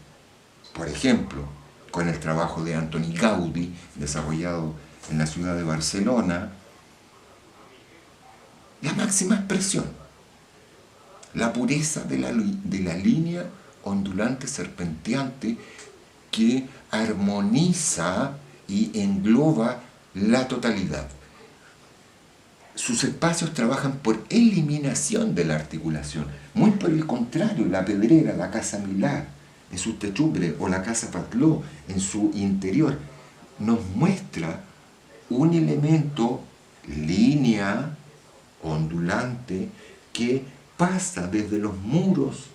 por ejemplo, con el trabajo de Antoni Gaudí, desarrollado en la ciudad de Barcelona, la máxima expresión, la pureza de la línea ondulante serpenteante que armoniza y engloba la totalidad. Sus espacios trabajan por eliminación de la articulación, muy por el contrario, la Pedrera, la Casa Milá, en su techumbre, o la Casa Patló, en su interior, nos muestra un elemento, línea ondulante, que pasa desde los muros,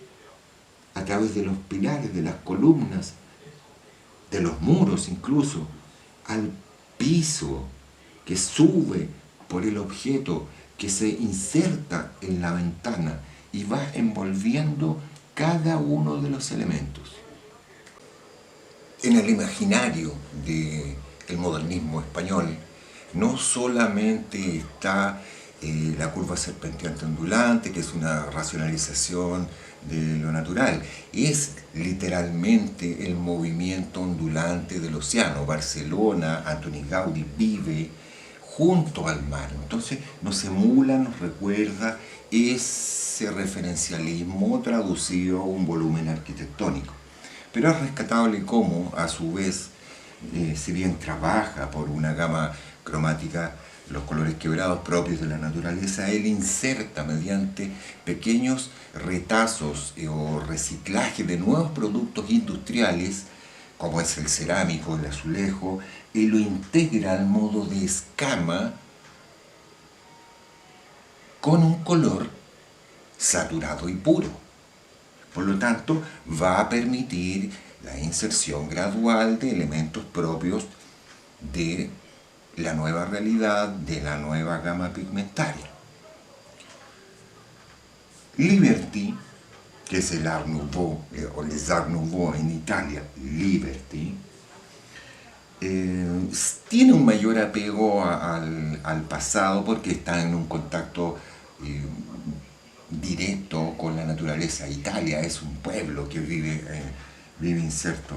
a través de los pilares, de las columnas, de los muros incluso, al piso, que sube por el objeto, que se inserta en la ventana y va envolviendo cada uno de los elementos. En el imaginario del modernismo español no solamente está la curva serpenteante ondulante, que es una racionalización de lo natural, es literalmente el movimiento ondulante del océano. Barcelona, Antoni Gaudí vive junto al mar, entonces nos emula, nos recuerda ese referencialismo traducido a un volumen arquitectónico. Pero es rescatable cómo, a su vez, si bien trabaja por una gama cromática, los colores quebrados propios de la naturaleza, él inserta mediante pequeños retazos o reciclaje de nuevos productos industriales, como es el cerámico, el azulejo, y lo integra al modo de escama con un color saturado y puro. Por lo tanto, va a permitir la inserción gradual de elementos propios de la nueva realidad, de la nueva gama pigmentaria. Liberty, que es el Art Nouveau, o les Art Nouveau en Italia, Liberty, tiene un mayor apego al pasado porque está en un contacto directo con la naturaleza. Italia es un pueblo que vive inserto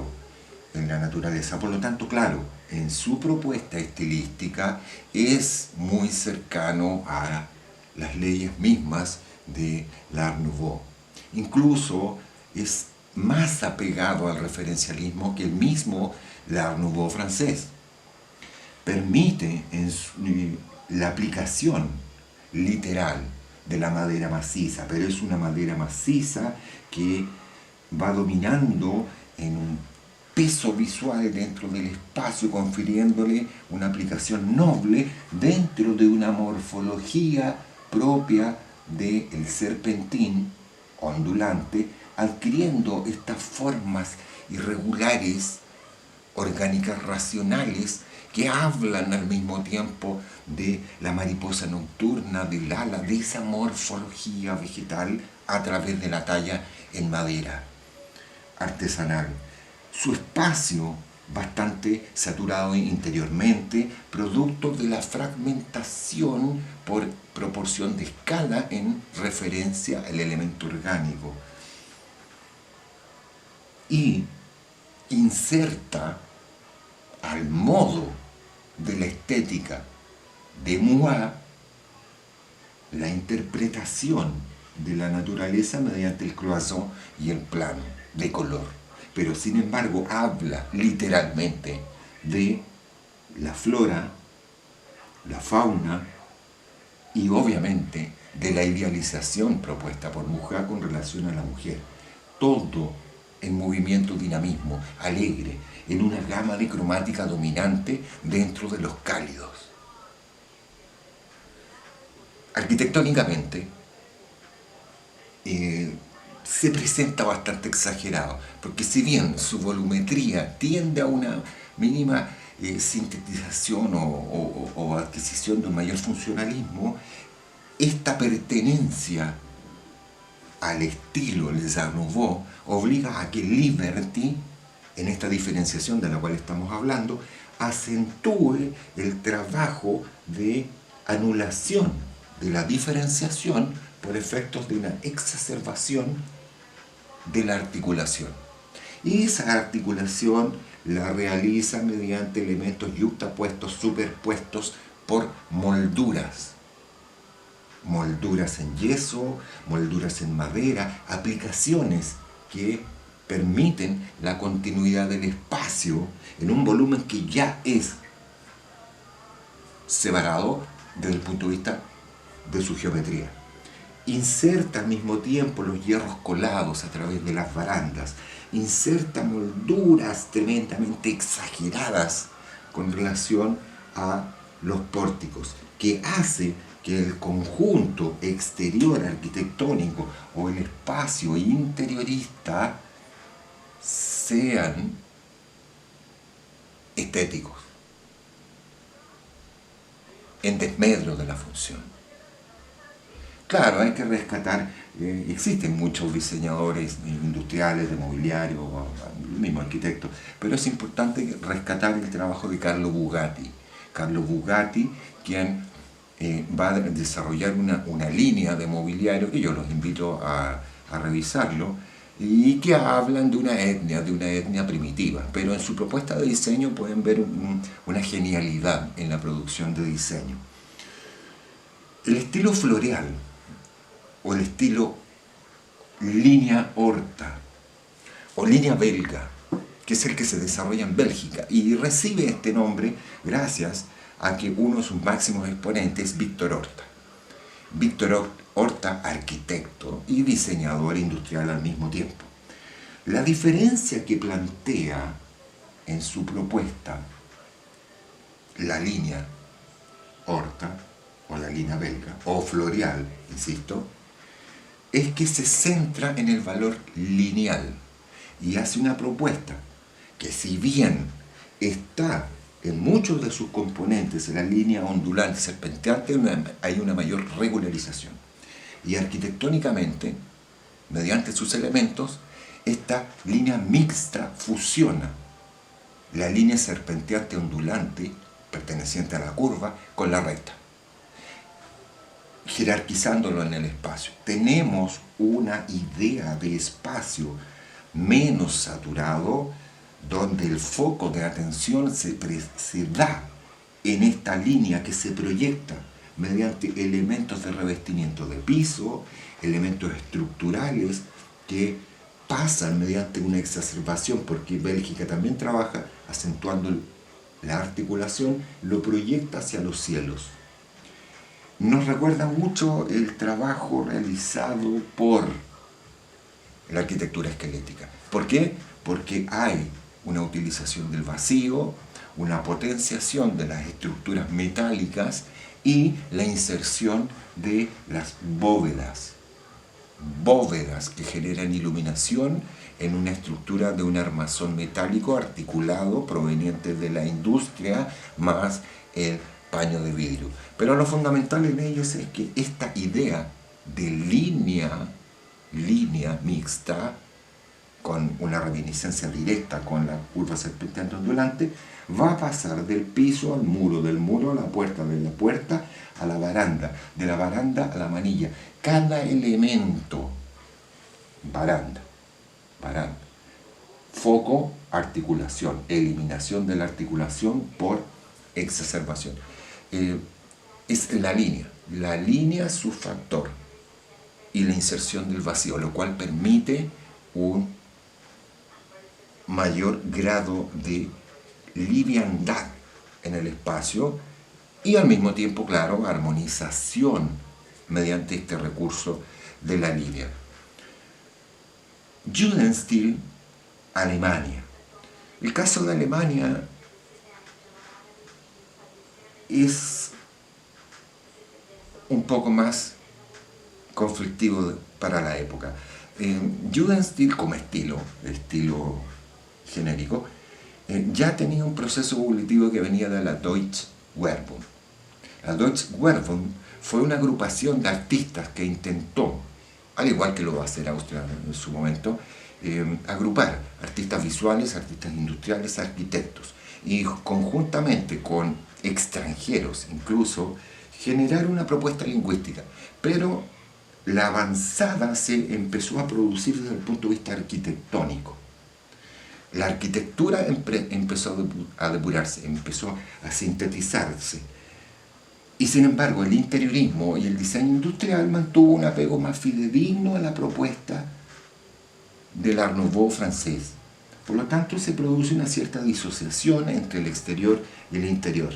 en la naturaleza. Por lo tanto, claro, en su propuesta estilística es muy cercano a las leyes mismas de l'Art Nouveau. Incluso es más apegado al referencialismo que el mismo l'Art Nouveau francés. Permite la aplicación literal de la madera maciza, pero es una madera maciza que va dominando en un peso visual dentro del espacio, confiriéndole una aplicación noble dentro de una morfología propia del serpentín ondulante, adquiriendo estas formas irregulares, orgánicas racionales, que hablan al mismo tiempo de la mariposa nocturna, del ala, de esa morfología vegetal a través de la talla en madera artesanal. Su espacio bastante saturado interiormente, producto de la fragmentación por proporción de escala en referencia al elemento orgánico. Y inserta al modo de la estética de Moix la interpretación de la naturaleza mediante el cloisón y el plano de color. Pero sin embargo habla literalmente de la flora, la fauna y obviamente de la idealización propuesta por Moix con relación a la mujer. Todo en movimiento, dinamismo, alegre, en una gama de cromática dominante dentro de los cálidos. Arquitectónicamente se presenta bastante exagerado, porque si bien su volumetría tiende a una mínima sintetización o adquisición de un mayor funcionalismo, esta pertenencia al estilo Les Art Nouveau obliga a que Liberty, en esta diferenciación de la cual estamos hablando, acentúe el trabajo de anulación de la diferenciación por efectos de una exacerbación de la articulación. Y esa articulación la realiza mediante elementos yuxtapuestos, superpuestos por molduras. Molduras en yeso, molduras en madera, aplicaciones que permiten la continuidad del espacio en un volumen que ya es separado desde el punto de vista de su geometría. Inserta al mismo tiempo los hierros colados a través de las barandas, inserta molduras tremendamente exageradas con relación a los pórticos, que hace que el conjunto exterior arquitectónico o el espacio interiorista sean estéticos, en desmedro de la función. Claro, hay que rescatar, existen muchos diseñadores industriales, de mobiliario, el mismo arquitecto, pero es importante rescatar el trabajo de Carlo Bugatti. Carlo Bugatti, quien va a desarrollar una línea de mobiliario, que yo los invito a revisarlo, y que hablan de una etnia primitiva, pero en su propuesta de diseño pueden ver una genialidad en la producción de diseño. El estilo floreal, o el estilo línea horta, o línea belga, que es el que se desarrolla en Bélgica, y recibe este nombre gracias a que uno de sus máximos exponentes es Víctor Horta. Víctor Horta, arquitecto y diseñador industrial al mismo tiempo. La diferencia que plantea en su propuesta la línea Horta, o la línea belga, o Florial, insisto, es que se centra en el valor lineal y hace una propuesta que, si bien está en muchos de sus componentes en la línea ondulante serpenteante, hay una mayor regularización. Y arquitectónicamente, mediante sus elementos, esta línea mixta fusiona la línea serpenteante ondulante perteneciente a la curva con la recta, jerarquizándolo en el espacio. Tenemos una idea de espacio menos saturado, donde el foco de atención se da en esta línea que se proyecta mediante elementos de revestimiento de piso, elementos estructurales que pasan mediante una exacerbación, porque Bélgica también trabaja acentuando la articulación, lo proyecta hacia los cielos. Nos recuerda mucho el trabajo realizado por la arquitectura esquelética. ¿Por qué? Porque hay una utilización del vacío, una potenciación de las estructuras metálicas y la inserción de las bóvedas que generan iluminación en una estructura de un armazón metálico articulado proveniente de la industria más el paño de vidrio. Pero lo fundamental en ellos es que esta idea de línea mixta con una reminiscencia directa con la curva serpenteante ondulante va a pasar del piso al muro, del muro a la puerta, de la puerta a la baranda, de la baranda a la manilla. Cada elemento, baranda, foco, articulación, eliminación de la articulación por exacerbación. Es la línea es su factor, y la inserción del vacío, lo cual permite un mayor grado de liviandad en el espacio y al mismo tiempo, claro, armonización mediante este recurso de la línea. Jugendstil, Alemania. El caso de Alemania es un poco más conflictivo para la época. Jugendstil como estilo genérico, ya tenía un proceso evolutivo que venía de la Deutsche Werbung. La Deutsche Werbung fue una agrupación de artistas que intentó, al igual que lo va a hacer Austria en su momento, agrupar artistas visuales, artistas industriales, arquitectos, y conjuntamente con extranjeros incluso generar una propuesta lingüística. Pero la avanzada se empezó a producir desde el punto de vista arquitectónico. La arquitectura empezó a depurarse, empezó a sintetizarse. Y sin embargo, el interiorismo y el diseño industrial mantuvo un apego más fidedigno a la propuesta del Art Nouveau francés. Por lo tanto, se produce una cierta disociación entre el exterior y el interior.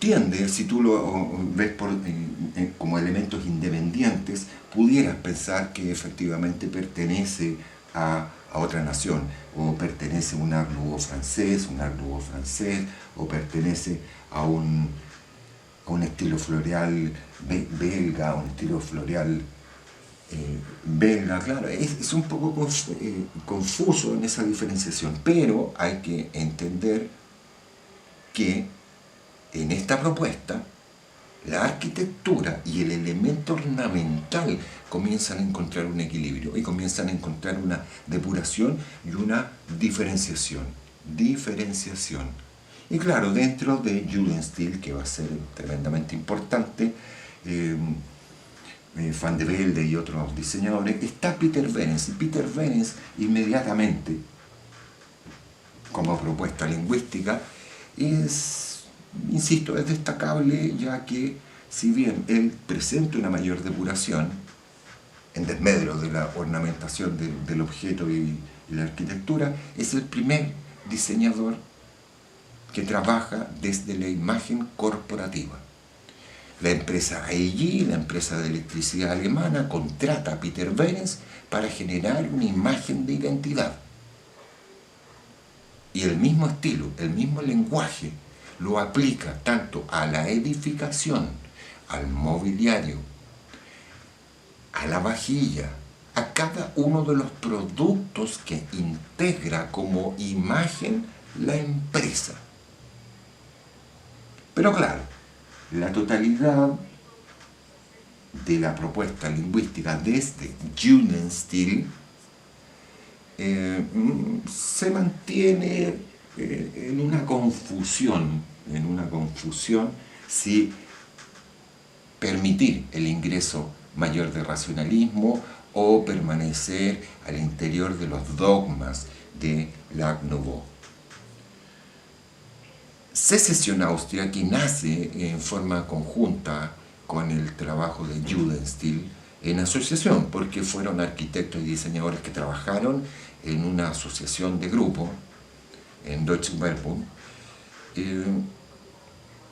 Tiende, si tú lo ves como elementos independientes, pudieras pensar que efectivamente pertenece a otra nación, o pertenece a un Art Nouveau francés, o pertenece a un estilo floreal belga, un estilo floreal belga. Claro, es un poco confuso en esa diferenciación, pero hay que entender que en esta propuesta la arquitectura y el elemento ornamental comienzan a encontrar un equilibrio y comienzan a encontrar una depuración y una diferenciación. Y claro, dentro de Jugendstil, que va a ser tremendamente importante, Van de Velde y otros diseñadores, está Peter Behrens. Y Peter Behrens inmediatamente, como propuesta lingüística, insisto, es destacable, ya que si bien él presenta una mayor depuración, en desmedro de la ornamentación del objeto y la arquitectura, es el primer diseñador que trabaja desde la imagen corporativa. La empresa AEG, la empresa de electricidad alemana, contrata a Peter Behrens para generar una imagen de identidad. Y el mismo estilo, el mismo lenguaje, lo aplica tanto a la edificación, al mobiliario, a la vajilla, a cada uno de los productos que integra como imagen la empresa. Pero claro, la totalidad de la propuesta lingüística desde Jugendstil se mantiene en una confusión si permitir el ingreso mayor de racionalismo o permanecer al interior de los dogmas de l'Art Nouveau. Secesión Austria, que nace en forma conjunta con el trabajo de Jugendstil en asociación, porque fueron arquitectos y diseñadores que trabajaron en una asociación de grupo, en Deutsche Werkbund,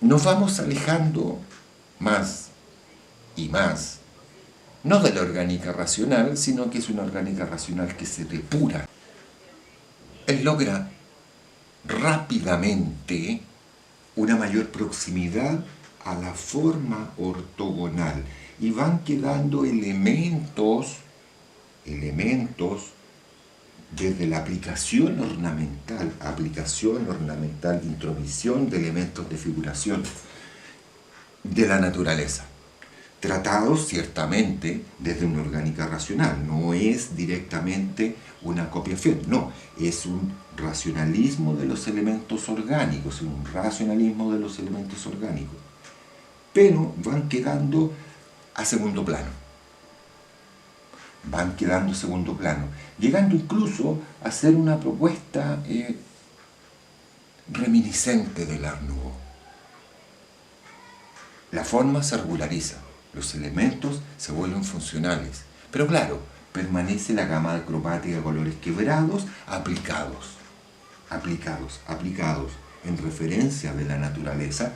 nos vamos alejando más y más, no de la orgánica racional, sino que es una orgánica racional que se depura. Él logra rápidamente una mayor proximidad a la forma ortogonal y van quedando elementos desde la aplicación ornamental, introvisión de elementos de figuración de la naturaleza, tratados ciertamente desde una orgánica racional, no es directamente una copia fiel, no, es un racionalismo de los elementos orgánicos, pero van quedando a segundo plano, llegando incluso a ser una propuesta reminiscente del Art Nouveau. La forma se regulariza, los elementos se vuelven funcionales, pero claro, permanece la gama cromática de colores quebrados aplicados en referencia de la naturaleza,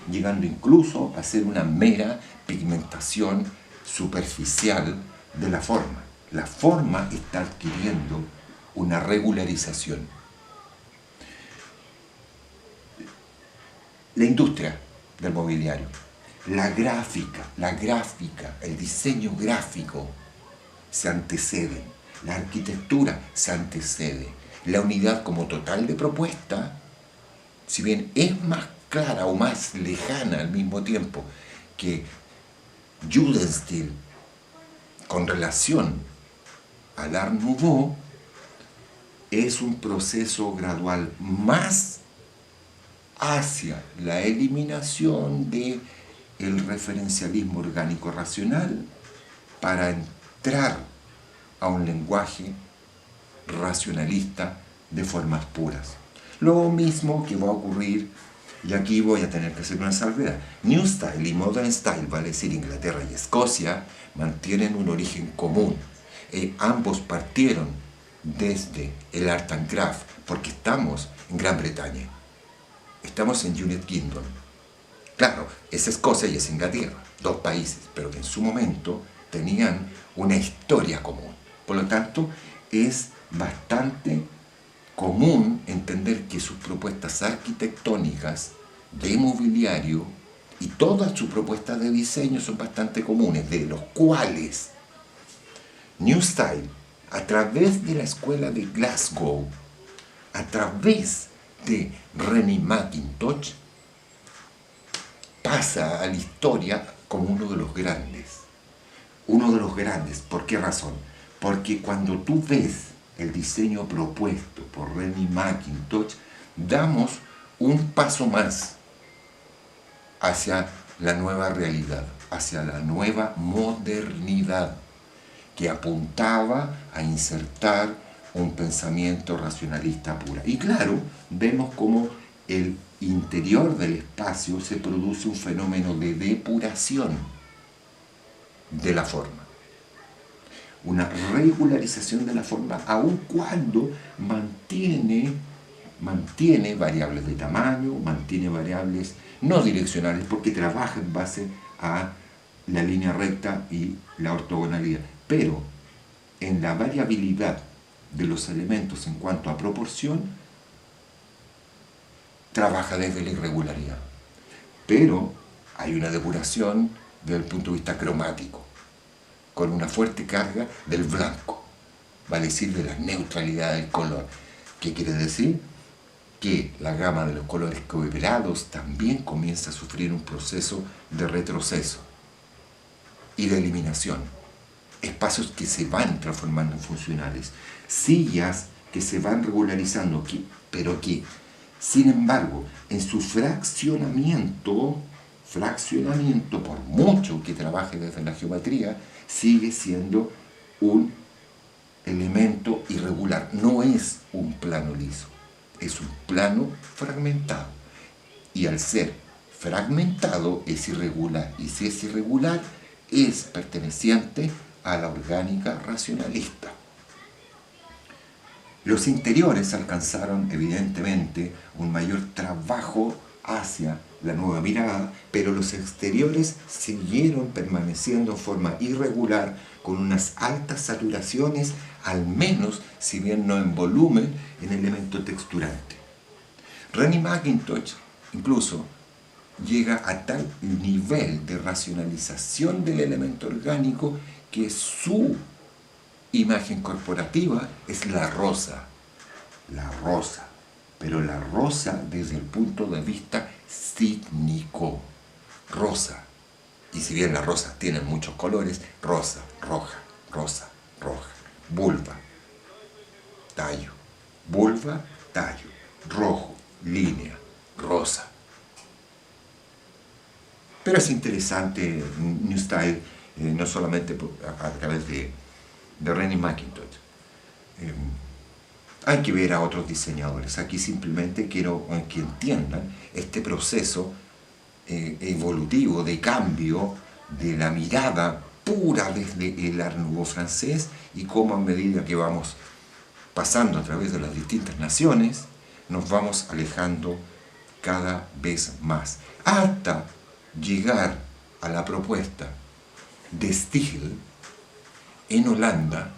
llegando incluso a ser una mera pigmentación superficial de la forma. La forma está adquiriendo una regularización. La industria del mobiliario, la gráfica, el diseño gráfico se anteceden, la arquitectura se antecede, la unidad como total de propuesta, si bien es más clara o más lejana al mismo tiempo que Jugendstil con relación al Art Nouveau, es un proceso gradual más hacia la eliminación del referencialismo orgánico racional para entrar a un lenguaje racionalista de formas puras. Lo mismo que va a ocurrir, y aquí voy a tener que hacer una salvedad, New Style y Modern Style, vale decir Inglaterra y Escocia, mantienen un origen común. Ambos partieron desde el Art and Craft, porque estamos en Gran Bretaña, estamos en United Kingdom. Claro, es Escocia y es Inglaterra, dos países, pero que en su momento tenían una historia común. Por lo tanto, es bastante común entender que sus propuestas arquitectónicas de mobiliario y todas sus propuestas de diseño son bastante comunes, de los cuales New Style, a través de la escuela de Glasgow, a través de René Mackintosh, pasa a la historia como uno de los grandes. Uno de los grandes, ¿por qué razón? Porque cuando tú ves el diseño propuesto por René Mackintosh, damos un paso más hacia la nueva realidad, hacia la nueva modernidad, que apuntaba a insertar un pensamiento racionalista pura. Y claro, vemos cómo el interior del espacio se produce un fenómeno de depuración de la forma. una regularización de la forma, aun cuando mantiene variables de tamaño, mantiene variables no direccionales, porque trabaja en base a la línea recta y la ortogonalidad. Pero en la variabilidad de los elementos en cuanto a proporción, trabaja desde la irregularidad. Pero hay una depuración desde el punto de vista cromático, con una fuerte carga del blanco, vale decir, de la neutralidad del color. ¿Qué quiere decir? Que la gama de los colores cooperados también comienza a sufrir un proceso de retroceso y de eliminación. Espacios que se van transformando en funcionales, sillas que se van regularizando, pero que, sin embargo, en su fraccionamiento, por mucho que trabaje desde la geometría, sigue siendo un elemento irregular. No es un plano liso, es un plano fragmentado. Y al ser fragmentado es irregular. Y si es irregular, es perteneciente a la orgánica racionalista. Los interiores alcanzaron evidentemente un mayor trabajo hacia la nueva mirada, pero los exteriores siguieron permaneciendo en forma irregular, con unas altas saturaciones, al menos, si bien no en volumen, en elemento texturante. Rennie McIntosh incluso llega a tal nivel de racionalización del elemento orgánico que su imagen corporativa es la rosa, pero la rosa desde el punto de vista cínico, rosa. Y si bien las rosas tienen muchos colores, rosa, roja, vulva, tallo, rojo, línea, rosa. Pero es interesante New Style, no solamente a través de Rennie McIntosh. Hay que ver a otros diseñadores. Aquí simplemente quiero que entiendan este proceso evolutivo de cambio de la mirada pura desde el Art Nouveau francés, y cómo a medida que vamos pasando a través de las distintas naciones nos vamos alejando cada vez más, hasta llegar a la propuesta de Stijl en Holanda,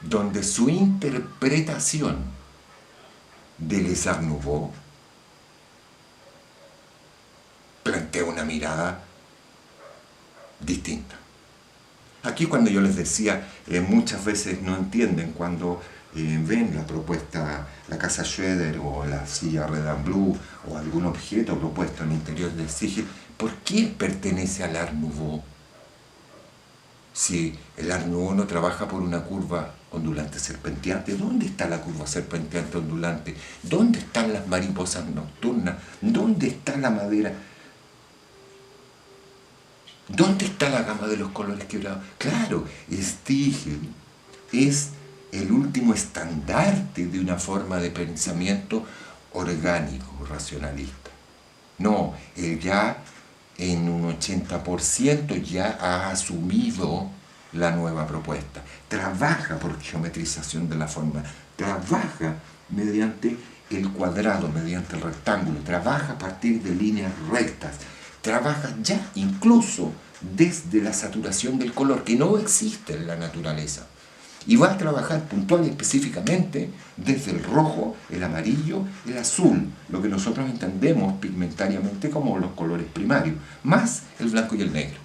donde su interpretación del Art Nouveau plantea una mirada distinta. Aquí, cuando yo les decía, muchas veces no entienden cuando ven la propuesta, la casa Schroeder o la silla Red and Blue o algún objeto propuesto en el interior del Stijl, ¿por qué pertenece al Art Nouveau? Si el Art Nouveau no trabaja por una curva ondulante serpenteante, ¿dónde está la curva serpenteante ondulante? ¿Dónde están las mariposas nocturnas? ¿Dónde está la madera? ¿Dónde está la gama de los colores quebrados? Claro, Stijl es el último estandarte de una forma de pensamiento orgánico, racionalista. No, él ya en un 80% ya ha asumido la nueva propuesta. Trabaja por geometrización de la forma, trabaja mediante el cuadrado, mediante el rectángulo, trabaja a partir de líneas rectas, trabaja ya incluso desde la saturación del color, que no existe en la naturaleza. Y va a trabajar puntual y específicamente desde el rojo, el amarillo, el azul, lo que nosotros entendemos pigmentariamente como los colores primarios, más el blanco y el negro.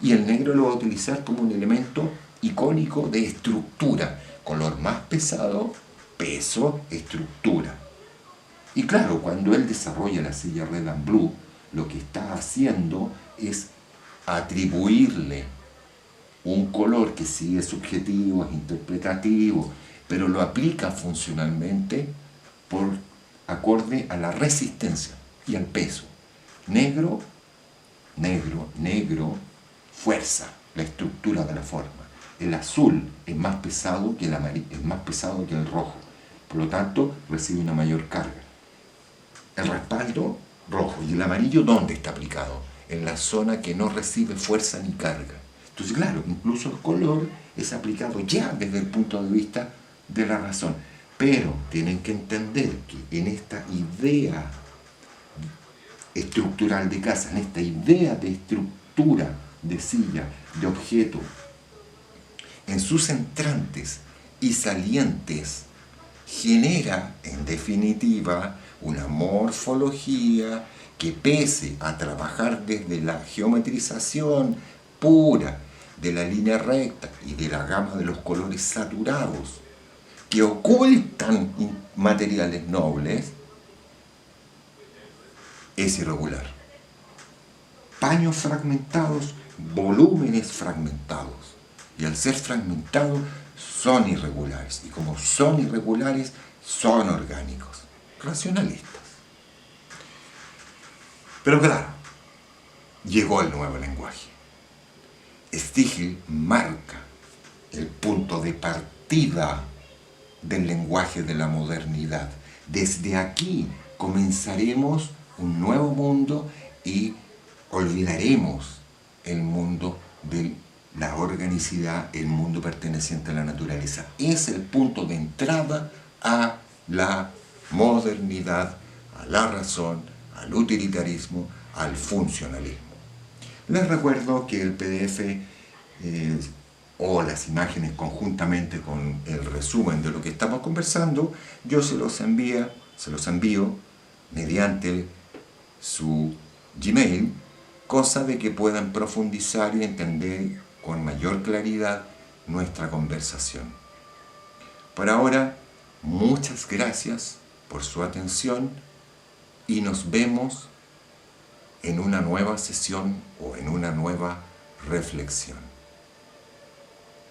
Y el negro lo va a utilizar como un elemento icónico de estructura. Color más pesado, peso, estructura. Y claro, cuando él desarrolla la silla Red and Blue, lo que está haciendo es atribuirle un color que sí es subjetivo, es interpretativo, pero lo aplica funcionalmente por acorde a la resistencia y al peso. Negro, fuerza, la estructura de la forma. El azul es más pesado que el amarillo, es más pesado que el rojo, por lo tanto recibe una mayor carga. El respaldo rojo, y el amarillo, ¿dónde está aplicado? En la zona que no recibe fuerza ni carga. Entonces, claro, incluso el color es aplicado ya desde el punto de vista de la razón. Pero tienen que entender que en esta idea estructural de casa, en esta idea de estructura de silla, de objeto, en sus entrantes y salientes, genera, en definitiva, una morfología que, pese a trabajar desde la geometrización pura de la línea recta y de la gama de los colores saturados que ocultan materiales nobles, es irregular. Paños fragmentados, volúmenes fragmentados. Y al ser fragmentados, son irregulares. Y como son irregulares, son orgánicos, racionalistas. Pero claro, llegó el nuevo lenguaje. Stihel marca el punto de partida del lenguaje de la modernidad. Desde aquí comenzaremos un nuevo mundo y olvidaremos el mundo de la organicidad, el mundo perteneciente a la naturaleza. Es el punto de entrada a la modernidad, a la razón, al utilitarismo, al funcionalismo. Les recuerdo que el PDF o las imágenes conjuntamente con el resumen de lo que estamos conversando, yo se los envío mediante su Gmail, cosa de que puedan profundizar y entender con mayor claridad nuestra conversación. Por ahora, muchas gracias por su atención y nos vemos en una nueva sesión o en una nueva reflexión.